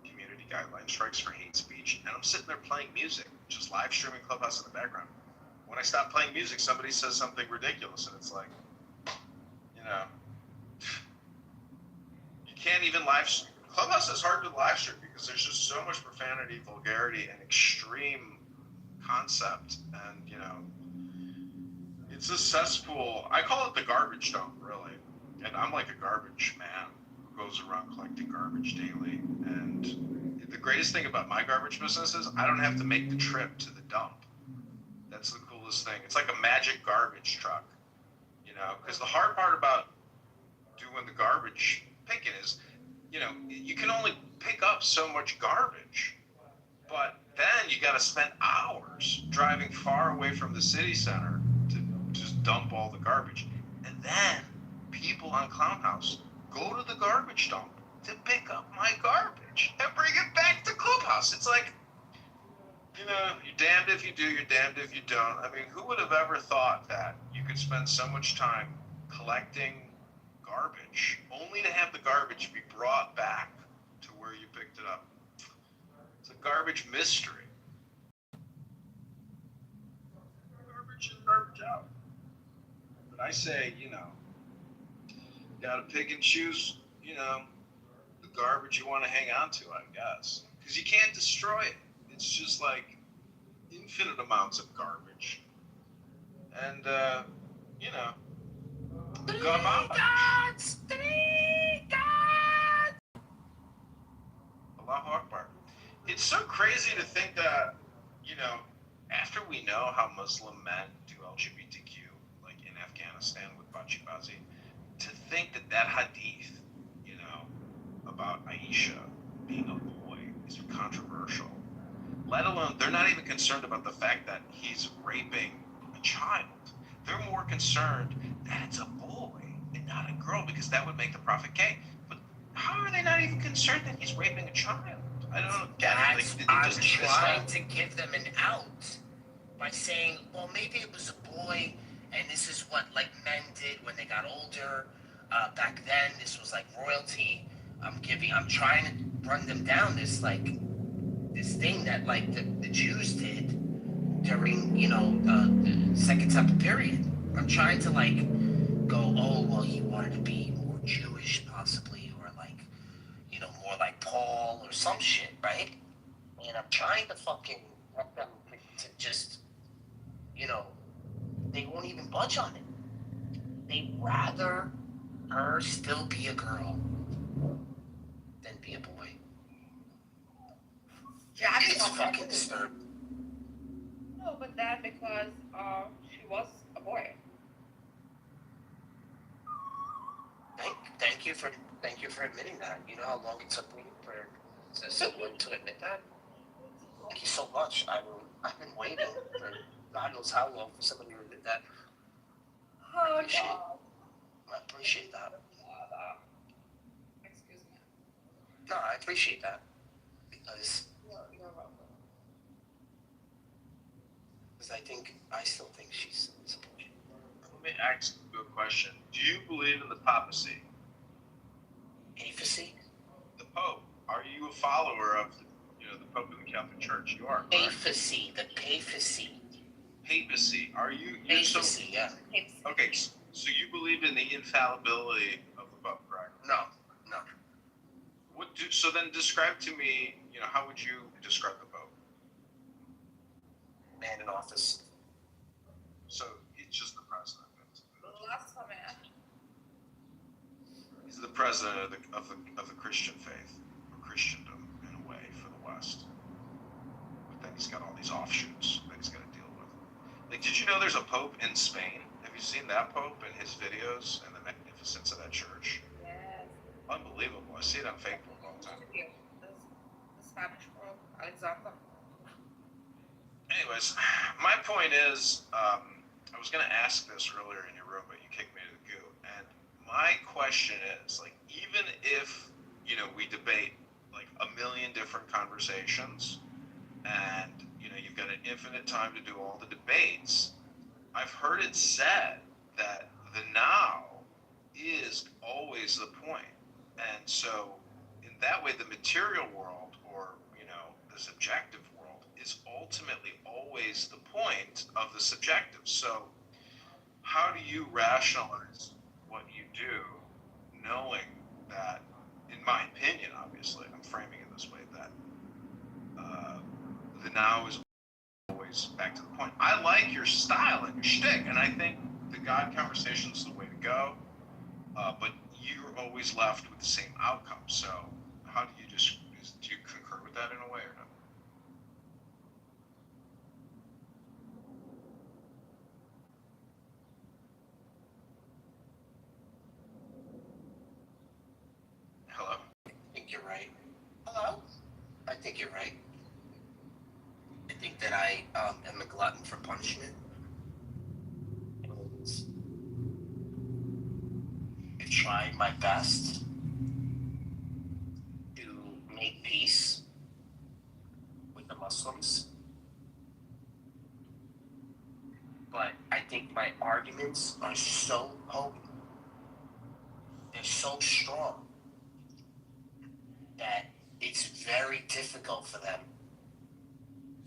community guideline strikes for hate speech, and I'm sitting there playing music, just live streaming Clubhouse in the background. When I stop playing music, somebody says something ridiculous, and it's like, you know, you can't even live stream. Clubhouse is hard to live stream because there's just so much profanity, vulgarity, and extreme concept, and, you know, it's a cesspool. I call it the garbage dump, really. And I'm like a garbage man who goes around collecting garbage daily. And the greatest thing about my garbage business is I don't have to make the trip to the dump. That's the coolest thing. It's like a magic garbage truck, you know, because the hard part about doing the garbage picking is, you know, you can only pick up up so much garbage. But then you got to spend hours driving far away from the city center to just dump all the garbage. And then people on Clown House go to the garbage dump to pick up my garbage and bring it back to Clubhouse. It's like, you know, you're damned if you do, you're damned if you don't. I mean, who would have ever thought that you could spend so much time collecting garbage only to have the garbage be brought back to where you picked it up? It's a garbage mystery. Garbage in, garbage out. But I say, you know, you gotta pick and choose, you know, the garbage you want to hang on to, I guess. Because you can't destroy it. It's just like infinite amounts of garbage. And, you know, garbage. Allahu Akbar. It's so crazy to think that, you know, after we know how Muslim men do LGBTQ, like in Afghanistan with Bachibazi, to think that that hadith, you know, about Aisha being a boy is controversial. Let alone, they're not even concerned about the fact that he's raping a child. They're more concerned that it's a boy and not a girl, because that would make the prophet gay. But how are they not even concerned that he's raping a child? I don't get it. Like, I'm trying to give them an out by saying, well, maybe it was a boy, and this is what like men did when they got older. Back then, this was like royalty. I'm trying to run them down this thing that like the Jews did during, you know, the Second Temple period. I'm trying to like go, oh, well, he wanted to be more Jewish possibly, or like, you know, more like Paul or some shit, right? And I'm trying to fucking let them to just, you know, they won't even budge on it. They'd rather her still be a girl than be a boy. Yeah, I think It's fucking disturbing. No, but that because she was a boy. Thank you for admitting that. You know how long it took me for someone to admit that? Thank you so much. I've been waiting for God knows how long for somebody to admit that. Oh, I appreciate that. Excuse me. No, I appreciate that. Because I still think she's a boy. Let me ask you a question. Do you believe in the papacy? Papacy? The Pope. Are you a follower of the Pope of the Catholic Church? You are. Papacy, the papacy. Papacy. Are you? Papacy, yeah. Okay, so you believe in the infallibility of the Pope, correct? No. So then describe to me, how would you describe the Pope? Man in office. So he's just the president. He's the president of the Christian faith, or Christendom in a way, for the West. But then he's got all these offshoots that he's got to deal with. Like, did you know there's a Pope in Spain? Have you seen that Pope and his videos and the magnificence of that church? Yes. Unbelievable. I see it on Facebook all the time. The Spanish Pope, Alexander. Anyways, my point is, I was going to ask this earlier in your room, but you kicked me to the goo. And my question is, like, even if, we debate like a million different conversations and, you've got an infinite time to do all the debates, I've heard it said that the now is always the point. And so in that way, the material world, or, the subjective world, is ultimately always the point of the subjective. So how do you rationalize what you do, knowing that, in my opinion, obviously, I'm framing it this way, that the now is always back to the point. I like your style and your shtick, and I think the God conversation is the way to go, but you're always left with the same outcome. So how do you do you concur with that in a way or not? Hello? I think you're right. Hello? think you're right. I think that I am a glutton for punishment. And I've tried my best to make peace with the Muslims. But I think my arguments are so potent, they're so strong, that it's very difficult for them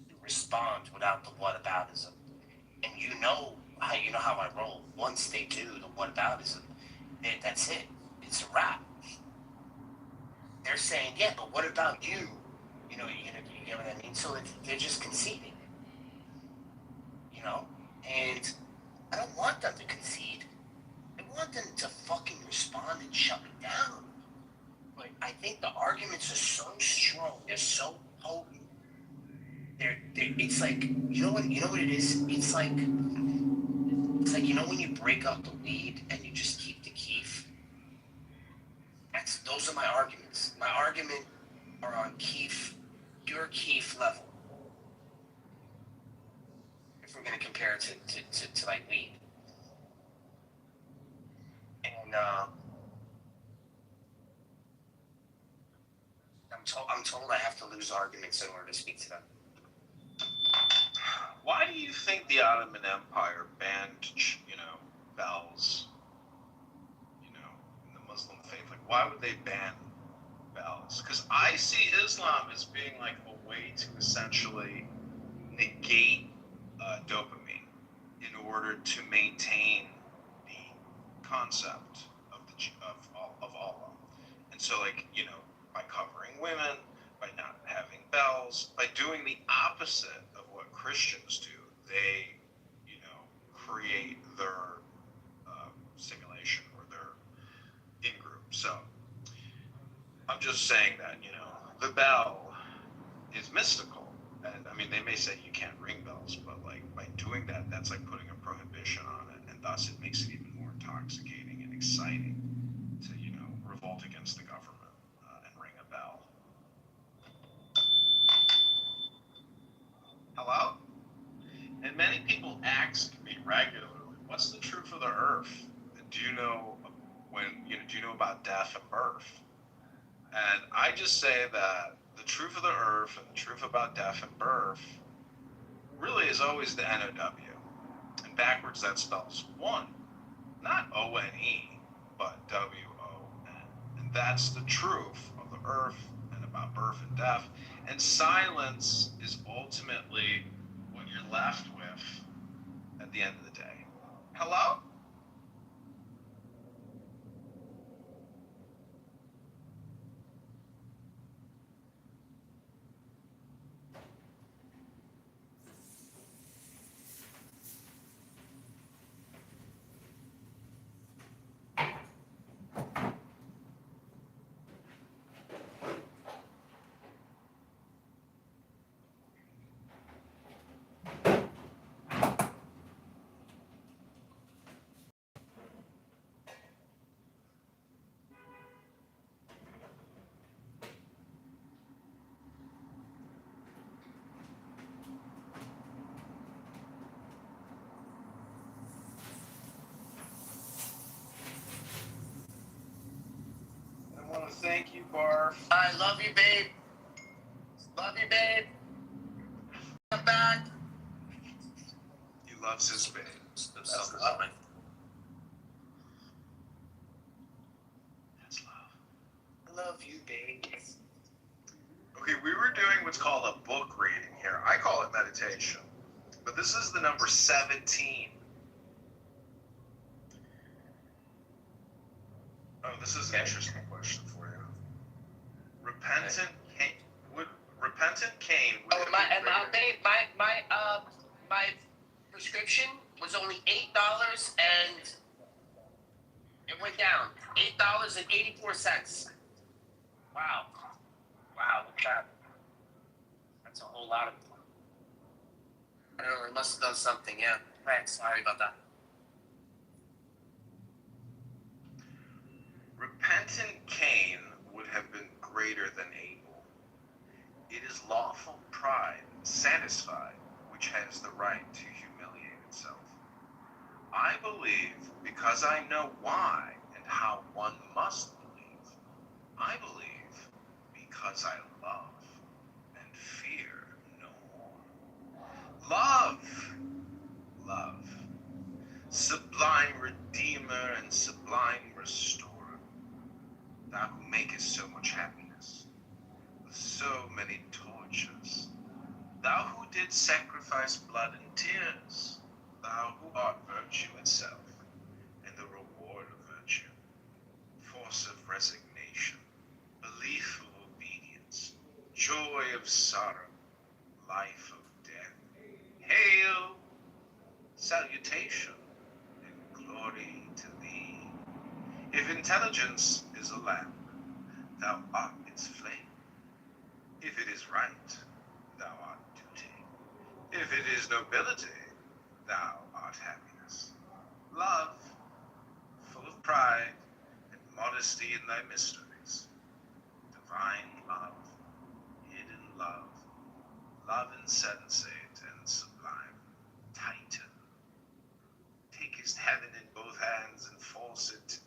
to respond without the whataboutism. And you know how I roll. Once they do the whataboutism, that's it. It's a wrap. They're saying, yeah, but what about you? You get what I mean? So they're just conceding, And I don't want them to concede. I want them to fucking respond and shut me down. But I think the arguments are so strong. They're so potent. It's like, you know what it is? It's like when you break up the weed and you just keep the keef. Those are my arguments. My argument are on keef, pure keef level. If we're gonna compare it to like weed. And I'm told I have to lose arguments in order to speak to them. Why do you think the Ottoman Empire banned, bells, in the Muslim faith? Like, why would they ban bells? Because I see Islam as being like a way to essentially negate dopamine in order to maintain the concept of Allah. And so, by covering women, by not having bells, by doing the opposite of what Christians do, they, create their simulation or their in-group. So I'm just saying that, the bell is mystical. And I mean, they may say you can't ring bells, but by doing that, that's like putting a prohibition on it. And thus it makes it even more intoxicating and exciting to, revolt against the government and ring a bell. Hello? And many people ask me regularly, what's the truth of the earth? And do you know about death and birth? And I just say that the truth of the earth and the truth about death and birth really is always the N-O-W. And backwards that spells one. Not O-N-E, but W-O-N. And that's the truth of the earth and about birth and death. And silence is ultimately what you're left with at the end of the day. Hello? I want to thank you, Barf. I love you, babe. Love you, babe. Come back. He loves his babe. That's love. That's love. I love you, babe. Okay, we were doing what's called a book reading here. I call it meditation. But this is the number 17. Oh, this is an interesting question for you. Repentant Cain would Oh, my prescription was only $8 and it went down. $8.84. Wow. Wow, that's a whole lot of. I don't know, it must have done something, yeah. Thanks, sorry about that. Repentant Cain would have been greater than Abel. It is lawful pride, satisfied, which has the right to humiliate itself. I believe because I know why and how one must believe. I believe because I love and fear no more. Love, love, sublime Redeemer and sublime Restorer, thou who makest so much happiness, with so many tortures, thou who didst sacrifice blood and tears, thou who art virtue itself, and the reward of virtue, force of resignation, belief of obedience, joy of sorrow, life of death. Hail, salutation, and glory to thee. If intelligence is a lamp, thou art its flame. If it is right, thou art duty. If it is nobility, thou art happiness. Love, full of pride and modesty in thy mysteries. Divine love, hidden love, love insensate and sublime. Titan, takest heaven in both hands and force it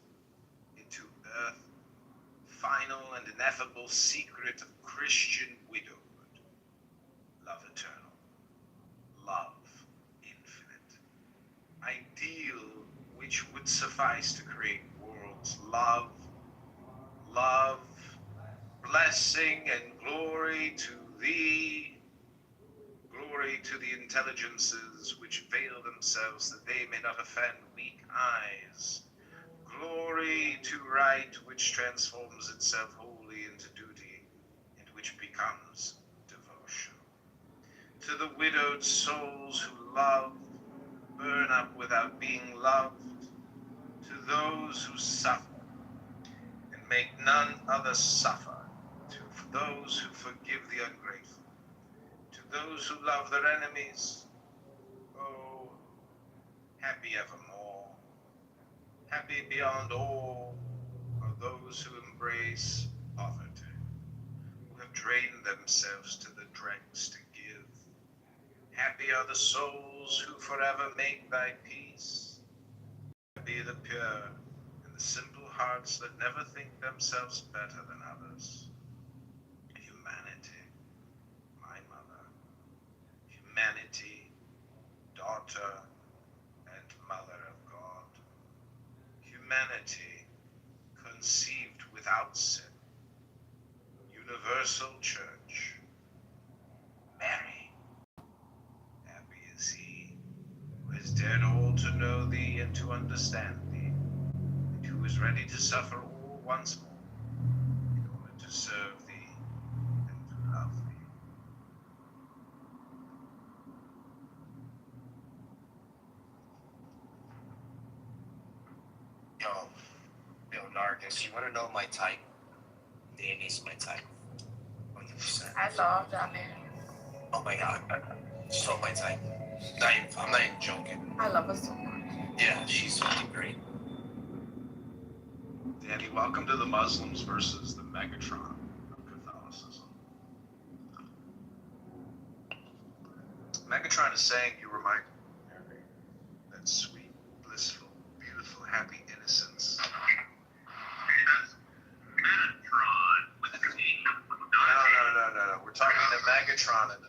into earth. Final and ineffable secret of Christian widowhood. Love eternal, love infinite, ideal which would suffice to create worlds. Love, love, blessing and glory to thee. Glory to the intelligences which veil themselves that they may not offend weak eyes. Glory to right which transforms itself wholly into duty and which becomes devotion. To the widowed souls who love, burn up without being loved. To those who suffer and make none other suffer. To those who forgive the ungrateful. To those who love their enemies. Oh, happy evermore. Happy beyond all are those who embrace poverty, who have drained themselves to the dregs to give. Happy are the souls who forever make thy peace. Happy the pure and the simple hearts that never think themselves better than others. Humanity, my mother. Humanity, daughter and mother of God. Humanity, conceived without sin. Universal Church. Mary. Happy is he who has dared all to know thee and to understand thee, and who is ready to suffer all once more in order to serve thee and to love thee. Yo, Nargis, you want to know my type? Danny's my type. 100%. I love that man. Oh my god. So my type. I'm not even joking. I love her so much. Yeah, she's fucking great. Danny, welcome to the Muslims versus the Megatron of Catholicism. Megatron is saying you remind Mary that sweet, blissful, beautiful, happy innocence. Metatron with the T. No. We're talking to Megatron and